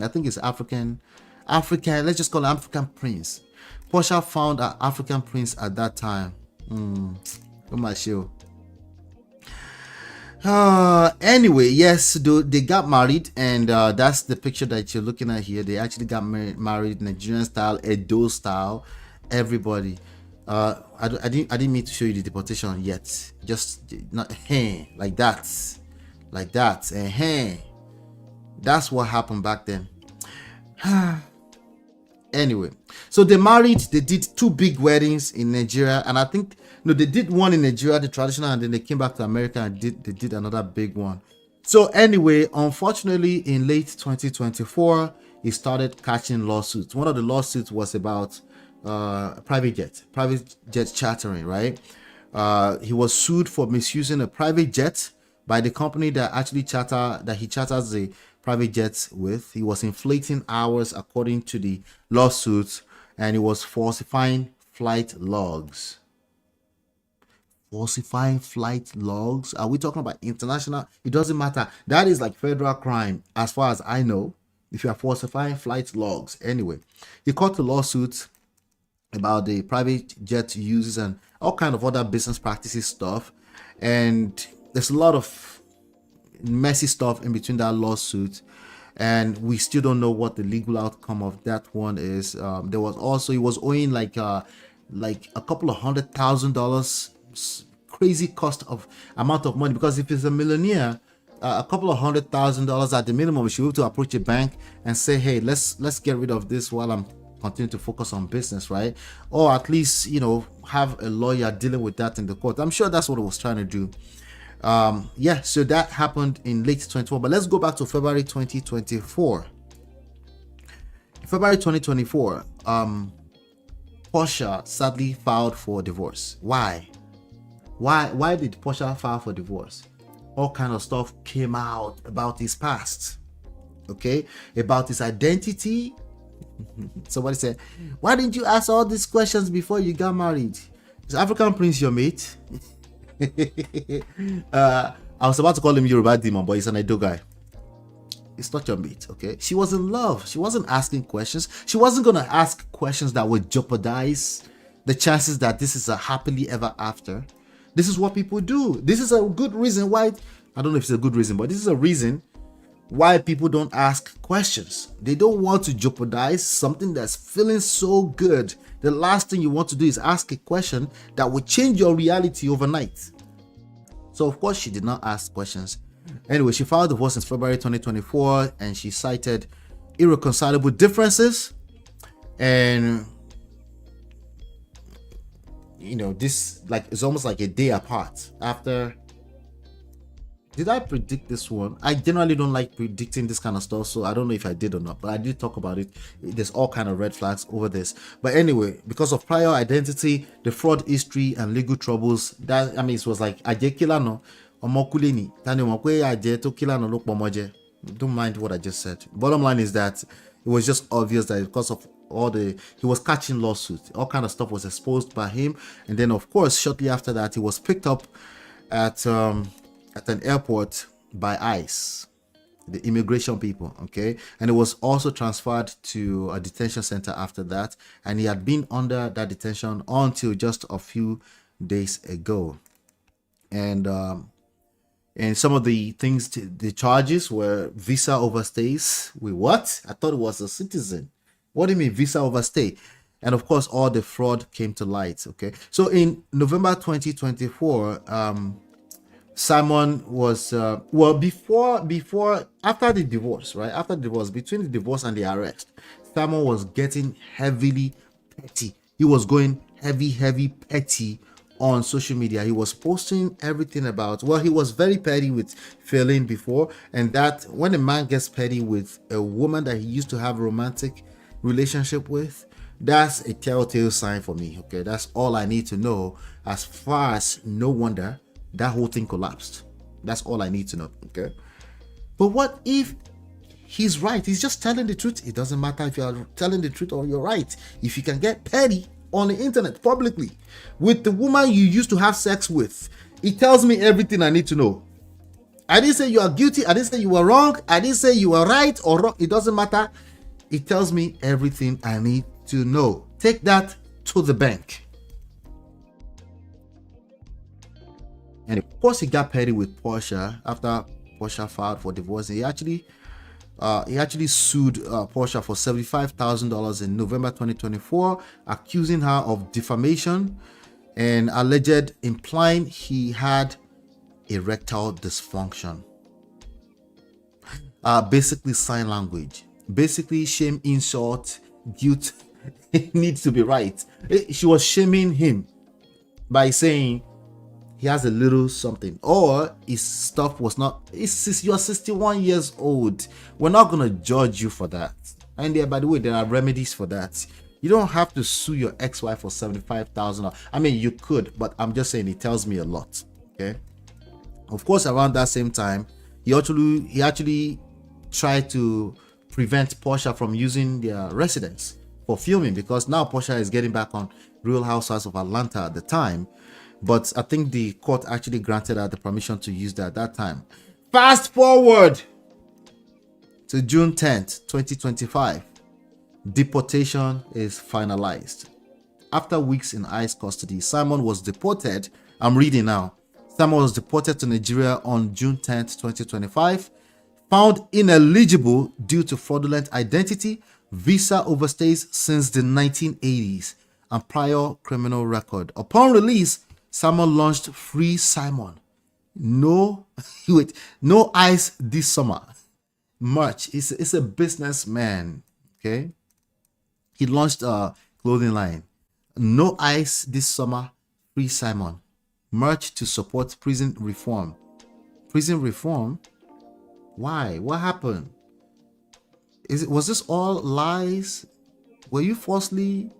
I think it's African. Let's just call it African prince. Porsha found an African prince at that time. Oh my show. Anyway, yes, they got married, and that's the picture that you're looking at here. They actually got married Nigerian style, Edo style. Everybody. I didn't mean to show you the deportation yet. Just not like that, that's what happened back then. Anyway, so they married. They did 2 big weddings in Nigeria, and I think they did one in Nigeria, the traditional, and then they came back to America and they did another big one. So anyway, unfortunately, in late 2024, he started catching lawsuits. One of the lawsuits was about private jet chartering, right? He was sued for misusing a private jet by the company that actually he charters the private jets with. He was inflating hours according to the lawsuits, and he was falsifying flight logs. Falsifying flight logs? Are we talking about international? It doesn't matter. That is like federal crime as far as I know, if you are falsifying flight logs. Anyway, he caught the lawsuit about the private jet uses and all kind of other business practices stuff, and there's a lot of messy stuff in between that lawsuit, and we still don't know what the legal outcome of that one is. There was also, he was owing like a couple of $100,000, crazy amount of money, because if he's a millionaire, a couple of $100,000 at the minimum, we should be able to approach a bank and say, hey, let's get rid of this while I'm continue to focus on business, right? Or at least, have a lawyer dealing with that in the court. I'm sure that's what it was trying to do. Yeah, so that happened in late 2024, but let's go back to February 2024. February 2024, Porsha sadly filed for divorce. Why did Porsha file for divorce? All kind of stuff came out about his past, okay, about his identity. Somebody said, why didn't you ask all these questions before you got married? Is African prince your mate? I was about to call him Yoruba demon, but he's an Edo guy. It's not your mate, okay? She was in love. She wasn't asking questions. She wasn't going to ask questions that would jeopardize the chances that this is a happily ever after. This is what people do. This is a good reason why, I don't know if it's a good reason, but this is a reason why people don't ask questions. They don't want to jeopardize something that's feeling so good. The last thing you want to do is ask a question that will change your reality overnight. So of course she did not ask questions. Anyway, she filed divorce in February 2024, and she cited irreconcilable differences, and this is almost like a day apart after. Did I predict this one? I generally don't like predicting this kind of stuff, so I don't know if I did or not, but I did talk about it. There's all kind of red flags over this. But anyway, because of prior identity, the fraud history, and legal troubles, it was like Aje Kilano, Omokuleni, Tani Omokwe Aje to Kilano look Pomoje. Don't mind what I just said. Bottom line is that it was just obvious that because of he was catching lawsuits, all kind of stuff was exposed by him, and then of course shortly after that he was picked up at an airport by ICE, the immigration people, okay, and it was also transferred to a detention center after that, and he had been under that detention until just a few days ago. And some of the things, the charges were visa overstays. Wait, what? I thought it was a citizen. What do you mean visa overstay? And of course, all the fraud came to light. Okay, so in November 2024, Simon was before after the divorce, right? After the divorce, between the divorce and the arrest, Simon was getting heavily petty. He was going heavy petty on social media. He was posting everything about, well, he was very petty with Feline before, and that when a man gets petty with a woman that he used to have a romantic relationship with, that's a telltale sign for me. Okay, that's all I need to know. As far as no wonder that whole thing collapsed. That's all I need to know. Okay, but what if he's right? He's just telling the truth. It doesn't matter if you're telling the truth or you're right. If you can get petty on the internet publicly with the woman you used to have sex with, it tells me everything I need to know. I didn't say you are guilty. I didn't say you were wrong. I didn't say you were right or wrong. It doesn't matter. It tells me everything I need to know. Take that to the bank. And of course, he got petty with Porsha after Porsha filed for divorce. He actually sued Porsha for $75,000 in November 2024, accusing her of defamation and alleged implying he had erectile dysfunction. Basically sign language. Basically shame, insult, guilt. It needs to be right. She was shaming him by saying he has a little something, or his stuff was not. You're 61 years old. We're not gonna judge you for that. And there, by the way, there are remedies for that. You don't have to sue your ex-wife for $75,000. I mean, you could, but I'm just saying it tells me a lot. Okay. Of course, around that same time, he actually tried to prevent Porsha from using their residence for filming, because now Porsha is getting back on Real Housewives of Atlanta at the time. But I think the court actually granted her the permission to use that at that time. Fast forward to June 10th, 2025. Deportation is finalized. After weeks in ICE custody, Simon was deported. I'm reading now. Simon was deported to Nigeria on June 10th, 2025. Found ineligible due to fraudulent identity, visa overstays since the 1980s, and prior criminal record. Upon release, Simon launched Free Simon. No ice this summer. Merch. It's a businessman. Okay. He launched a clothing line. No ice this summer. Free Simon. Merch to support prison reform. Prison reform? Why? What happened? Was this all lies? Were you falsely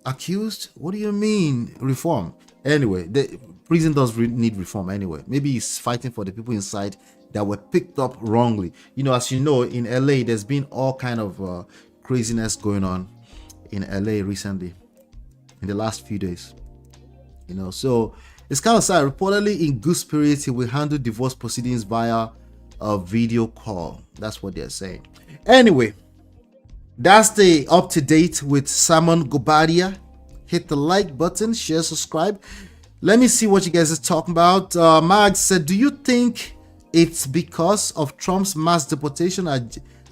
accused? What do you mean reform? Anyway, the prison does need reform anyway. Maybe he's fighting for the people inside that were picked up wrongly. You know, as you know, in LA, there's been all kind of craziness going on in LA recently, in the last few days. You know, so it's kind of sad. Reportedly in good spirits, he will handle divorce proceedings via a video call. That's what they're saying. Anyway, that's the up to date with Simon Guobadia. Hit the like button, share, subscribe. Let me see what you guys are talking about. Mag said, do you think it's because of Trump's mass deportation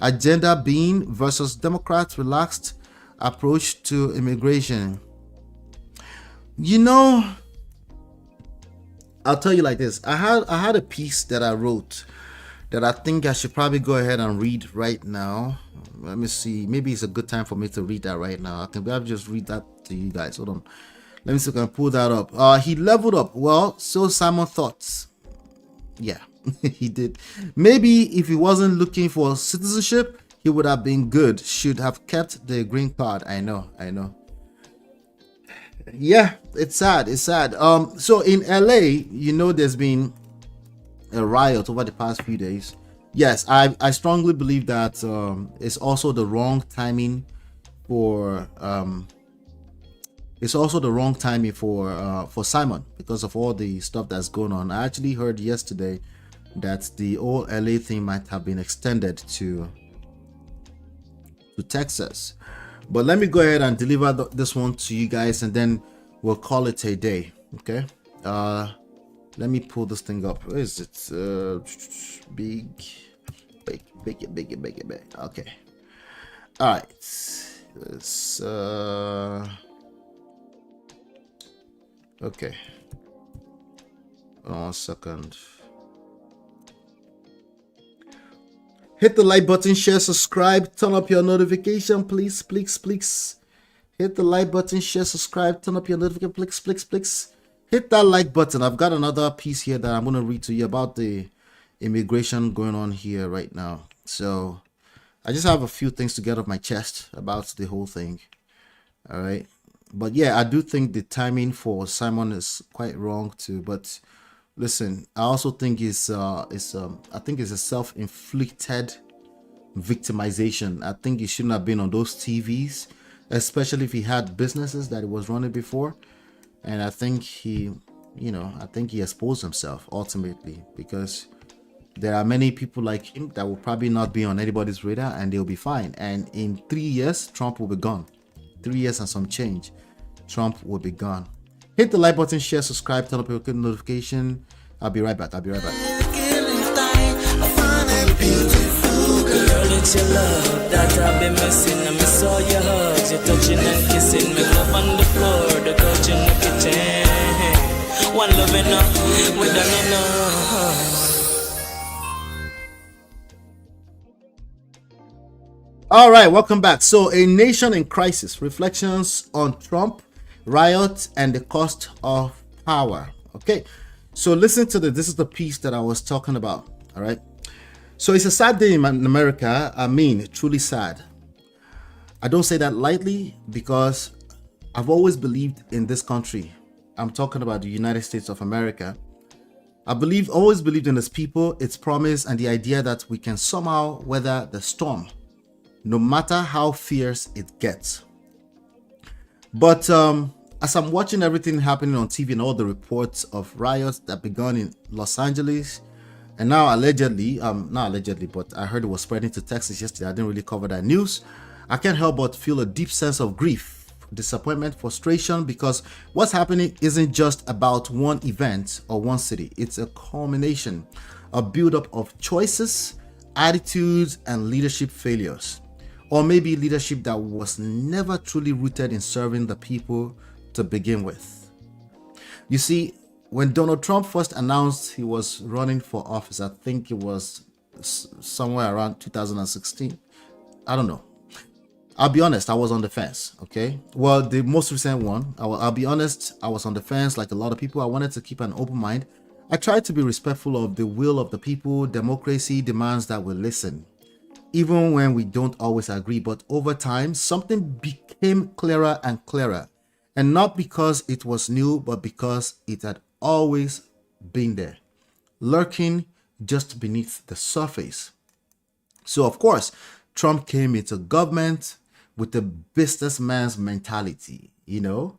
agenda being versus Democrats' relaxed approach to immigration? You know, I'll tell you like this. I had a piece that I wrote that I think I should probably go ahead and read right now. Let me see. Maybe it's a good time for me to read that right now. I can probably just read that to you guys. Hold on. Let me see if I can pull that up. He leveled up. Well, so Simon thoughts. Yeah, he did. Maybe if he wasn't looking for citizenship, he would have been good. Should have kept the green card. I know. Yeah, it's sad. So in LA, you know, there's been a riot over the past few days. Yes, I strongly believe that it's also the wrong timing for Simon, because of all the stuff that's going on. I actually heard yesterday that the whole LA thing might have been extended to Texas. But let me go ahead and deliver this one to you guys, and then we'll call it a day. Okay. Let me pull this thing up. Where is it? Big. Okay. All right. It's, okay. Hold on 1 second. Hit the like button, share, subscribe, turn up your notification, please. Hit the like button, share, subscribe, turn up your notification, please. Hit that like button. I've got another piece here that I'm going to read to you about the immigration going on here right now. So I just have a few things to get off my chest about the whole thing. All right. But yeah, I do think the timing for Simon is quite wrong too. But listen, I also think I think it's a self-inflicted victimization. I think he shouldn't have been on those TVs, especially if he had businesses that he was running before. And I think he exposed himself ultimately, because there are many people like him that will probably not be on anybody's radar and they'll be fine. And in 3 years, Trump will be gone. 3 years and some change, Trump will be gone. Hit the like button, share, subscribe, turn up your notification. I'll be right back. Girl, it's your love that I've been missing. I miss all your hugs, your touching and kissing. Make love on the floor, the couch in the kitchen. One love enough, we done enough. All right, welcome back. So, a nation in crisis, reflections on Trump, riots, and the cost of power. Okay, so listen to this. This is the piece that I was talking about. All right. So it's a sad day in America. I mean, truly sad. I don't say that lightly because I've always believed in this country. I'm talking about the United States of America. Always believed in its people, its promise, and the idea that we can somehow weather the storm, no matter how fierce it gets. But as I'm watching everything happening on TV and all the reports of riots that began in Los Angeles, and now allegedly, not allegedly, but I heard it was spreading to Texas yesterday. I didn't really cover that news. I can't help but feel a deep sense of grief, disappointment, frustration, because what's happening isn't just about one event or one city. It's a culmination, a buildup of choices, attitudes, and leadership failures. Or maybe leadership that was never truly rooted in serving the people to begin with. You see, when Donald Trump first announced he was running for office, I think it was somewhere around 2016. I don't know. I'll be honest, I was on the fence, okay? Well, the most recent one, I'll be honest, I was on the fence like a lot of people. I wanted to keep an open mind. I tried to be respectful of the will of the people. Democracy demands that we listen, even when we don't always agree. But over time, something became clearer and clearer. And not because it was new, but because it had always been there, lurking just beneath the surface. So, of course, Trump came into government with a businessman's mentality, you know.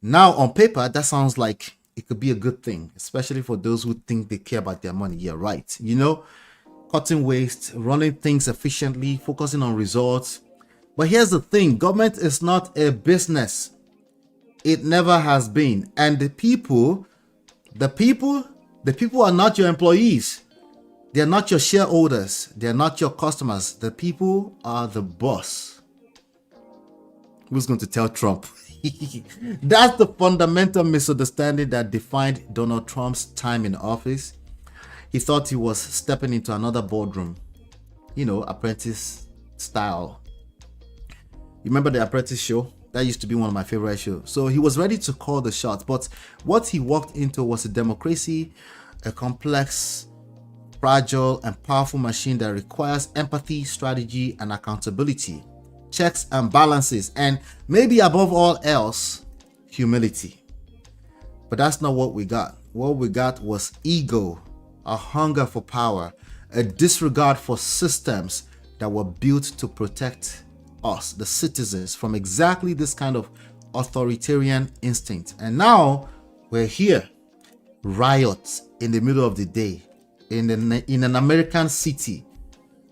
Now, on paper, that sounds like it could be a good thing, especially for those who think they care about their money. Yeah, right. You know, cutting waste, running things efficiently, focusing on results. But here's the thing, government is not a business. It never has been. And the people are not your employees. They're not your shareholders. They're not your customers. The people are the boss. Who's going to tell Trump? That's the fundamental misunderstanding that defined Donald Trump's time in office. He thought he was stepping into another boardroom, you know, Apprentice style. You remember the Apprentice show? That used to be one of my favorite shows. So he was ready to call the shots, but what he walked into was a democracy, a complex, fragile, and powerful machine that requires empathy, strategy, and accountability, checks and balances, and maybe above all else, humility. But that's not what we got. What we got was ego, a hunger for power, a disregard for systems that were built to protect us, the citizens, from exactly this kind of authoritarian instinct. And now we're here, riots in the middle of the day, in an American city,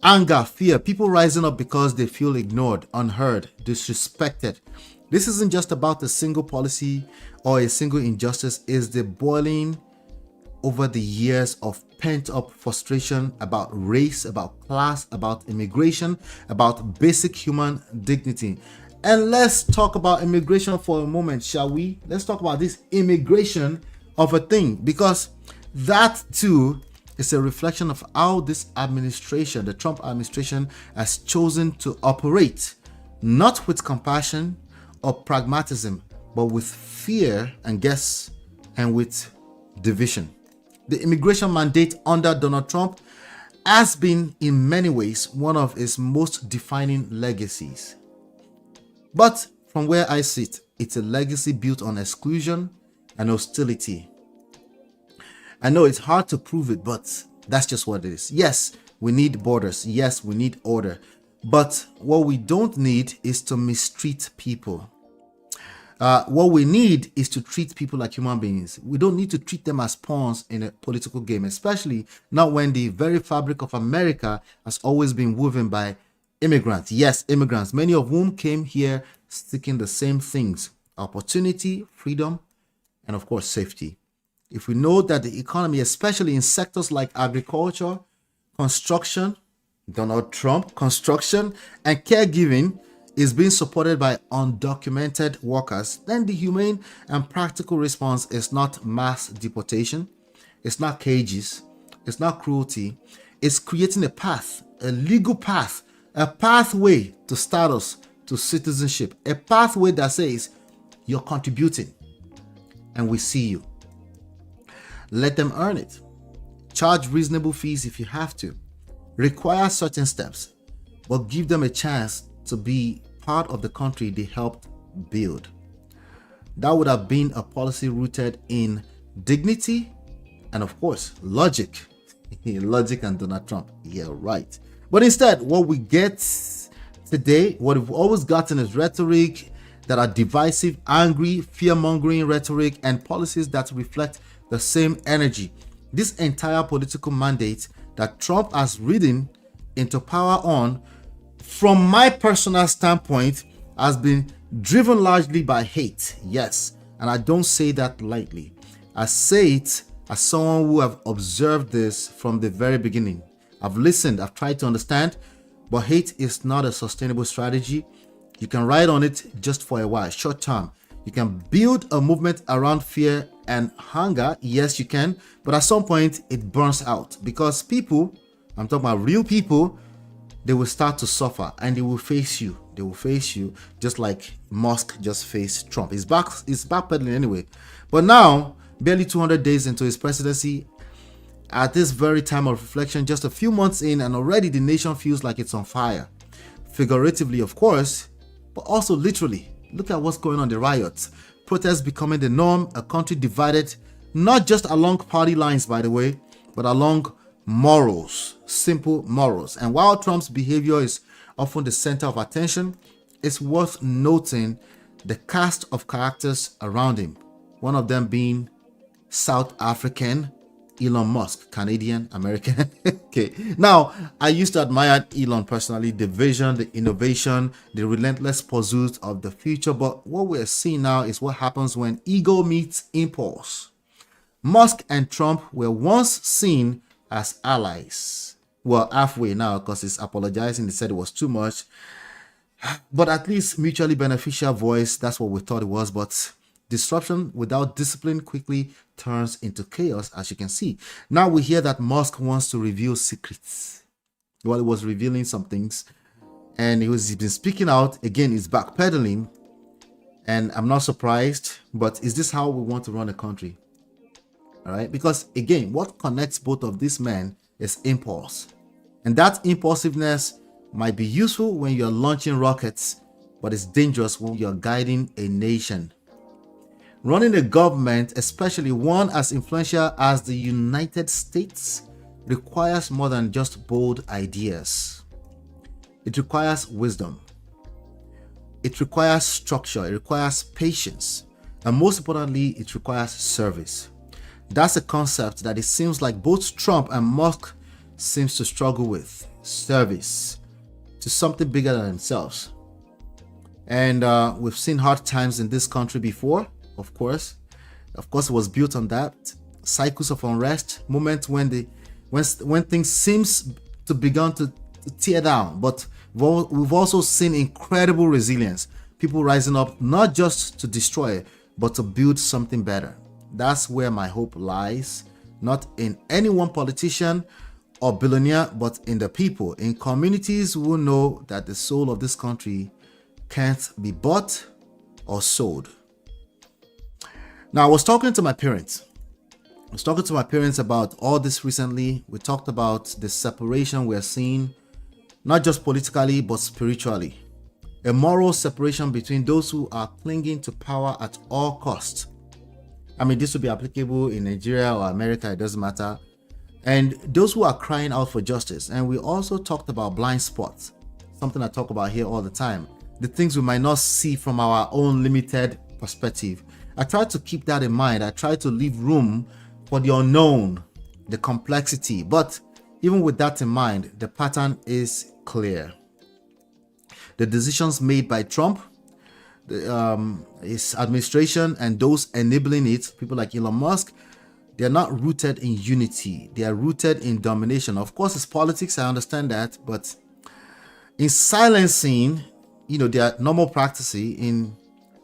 anger, fear, people rising up because they feel ignored, unheard, disrespected. This isn't just about a single policy or a single injustice. It's the boiling over the years of pent up frustration about race, about class, about immigration, about basic human dignity. And let's talk about immigration for a moment, shall we? Let's talk about this immigration of a thing, because that too is a reflection of how this administration, the Trump administration, has chosen to operate, not with compassion or pragmatism, but with fear and with division. The immigration mandate under Donald Trump has been in many ways one of his most defining legacies. But from where I sit, it's a legacy built on exclusion and hostility. I know it's hard to prove it, but that's just what it is. Yes, we need borders. Yes, we need order. But what we don't need is to mistreat people. What we need is to treat people like human beings. We don't need to treat them as pawns in a political game, especially not when the very fabric of America has always been woven by immigrants. Yes, immigrants, many of whom came here seeking the same things: opportunity, freedom, and of course, safety. If we know that the economy, especially in sectors like agriculture, construction, Donald Trump, construction, and caregiving, is being supported by undocumented workers, then the humane and practical response is not mass deportation, it's not cages, it's not cruelty, it's creating a path, a legal path, a pathway to status, to citizenship, a pathway that says you're contributing and we see you. Let them earn it. Charge reasonable fees if you have to. Require certain steps, but give them a chance to be part of the country they helped build. That would have been a policy rooted in dignity and, of course, logic. Logic and Donald Trump. Yeah, right. But instead, what we get today, what we've always gotten, is rhetoric that are divisive, angry, fear-mongering rhetoric, and policies that reflect the same energy. This entire political mandate that Trump has ridden into power on, from my personal standpoint, has been driven largely by hate. Yes, and I don't say that lightly. I say it as someone who have observed this from the very beginning. I've listened, I've tried to understand, but hate is not a sustainable strategy. You can ride on it just for a while, short term. You can build a movement around fear and hunger. Yes, you can. But at some point, it burns out, because people, I'm talking about real people, they will start to suffer and they will face you. They will face you just like Musk just faced Trump. He's backpedaling anyway. But now, barely 200 days into his presidency, at this very time of reflection, just a few months in, and already the nation feels like it's on fire. Figuratively, of course, but also literally. Look at what's going on, the riots. Protests becoming the norm, a country divided, not just along party lines, by the way, but along morals, simple morals. And while Trump's behavior is often the center of attention, it's worth noting the cast of characters around him. One of them being South African Elon Musk, Canadian, American. Okay. Now, I used to admire Elon personally, the vision, the innovation, the relentless pursuit of the future. But what we're seeing now is what happens when ego meets impulse. Musk and Trump were once seen as allies. Well, halfway now, because he's apologizing. He said it was too much. But at least mutually beneficial voice. That's what we thought it was. But disruption without discipline quickly turns into chaos, as you can see. Now we hear that Musk wants to reveal secrets. Well, he was revealing some things, and he's been speaking out. Again, he's backpedaling, and I'm not surprised. But is this how we want to run a country? All right, because again, what connects both of these men is impulse, and that impulsiveness might be useful when you're launching rockets, but it's dangerous when you're guiding a nation. Running a government, especially one as influential as the United States, requires more than just bold ideas. It requires wisdom. It requires structure. It requires patience. And most importantly, it requires service. That's a concept that it seems like both Trump and Musk seems to struggle with. Service to something bigger than themselves. And we've seen hard times in this country before. Of course, it was built on that. Cycles of unrest, moments when the when things seems to begin to tear down. But we've also seen incredible resilience. People rising up not just to destroy, but to build something better. That's where my hope lies, not in any one politician or billionaire, but in the people, in communities who know that the soul of this country can't be bought or sold. Now, I was talking to my parents. About all this recently. We talked about the separation we're seeing, not just politically, but spiritually. A moral separation between those who are clinging to power at all costs. I mean, this would be applicable in Nigeria or America, it doesn't matter. And those who are crying out for justice. And we also talked about blind spots, something I talk about here all the time. The things we might not see from our own limited perspective. I try to keep that in mind. I try to leave room for the unknown, the complexity. But even with that in mind, the pattern is clear. The decisions made by Trump, his administration, and those enabling it, people like Elon Musk, they're not rooted in unity. They are rooted in domination. Of course, it's politics, I understand that, but in silencing, their normal practice, in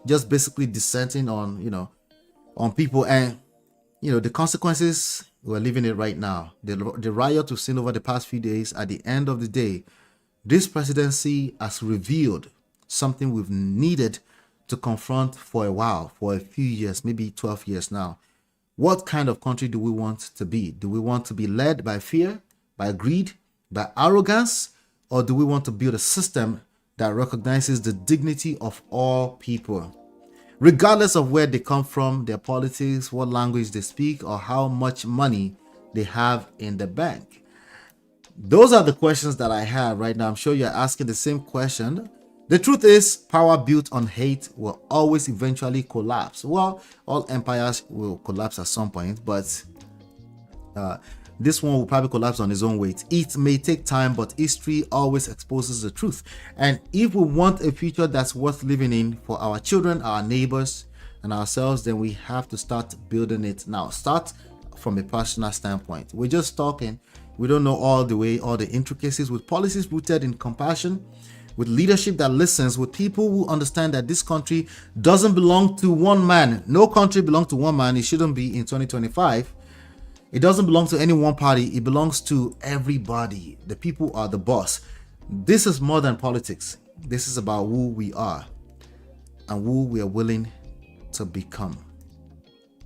just basically dissenting on, on people, and, the consequences, we're living it right now. The riot we've seen over the past few days, at the end of the day, this presidency has revealed something we've needed to confront for a while, for a few years, maybe 12 years now. What kind of country do we want to be? Do we want to be led by fear, by greed, by arrogance, or do we want to build a system that recognizes the dignity of all people, regardless of where they come from, their politics, what language they speak, or how much money they have in the bank? Those are the questions that I have right now. I'm sure you're asking the same question. The truth is, power built on hate will always eventually collapse. Well, all empires will collapse at some point, but this one will probably collapse on its own weight. It may take time, but history always exposes the truth. And if we want a future that's worth living in for our children, our neighbors, and ourselves, then we have to start building it now. Start from a personal standpoint. We're just talking. We don't know all the intricacies, with policies rooted in compassion, with leadership that listens, with people who understand that this country doesn't belong to one man. No country belongs to one man. It shouldn't be in 2025. It doesn't belong to any one party. It belongs to everybody. The people are the boss. This is more than politics. This is about who we are and who we are willing to become.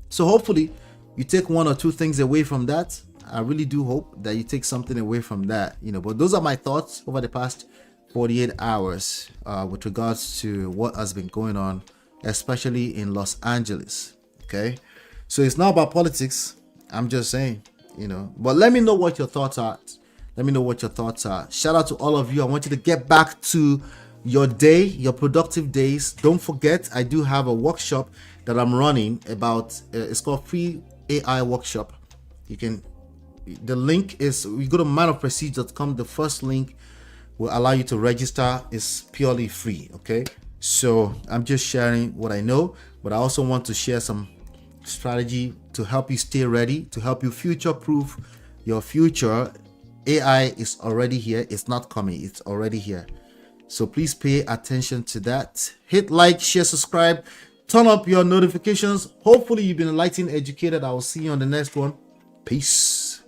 So hopefully you take one or two things away from that. I really do hope that you take something away from that, but those are my thoughts over the past 48 hours with regards to what has been going on, especially in Los Angeles. Okay, so it's not about politics. I'm just saying, but let me know what your thoughts are. Shout out to all of you. I want you to get back to your day, your productive days. Don't forget, I do have a workshop that I'm running about, it's called Free AI Workshop. The link is, you go to manofprestige.com. The first link will allow you to register. It's purely free. Okay, so I'm just sharing what I know, but I also want to share some strategy to help you stay ready, to help you future-proof your future. AI is already here. It's not coming. It's already here. So please pay attention to that. Hit like, share, subscribe, turn up your notifications. Hopefully you've been enlightened, educated. I will see you on the next one. Peace.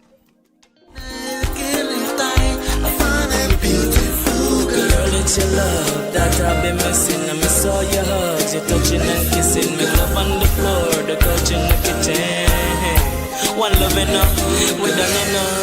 It's your love that I've been missing. I miss all your hugs, your touching and kissing. Make love on the floor, the couch in the kitchen. One love enough, we done enough.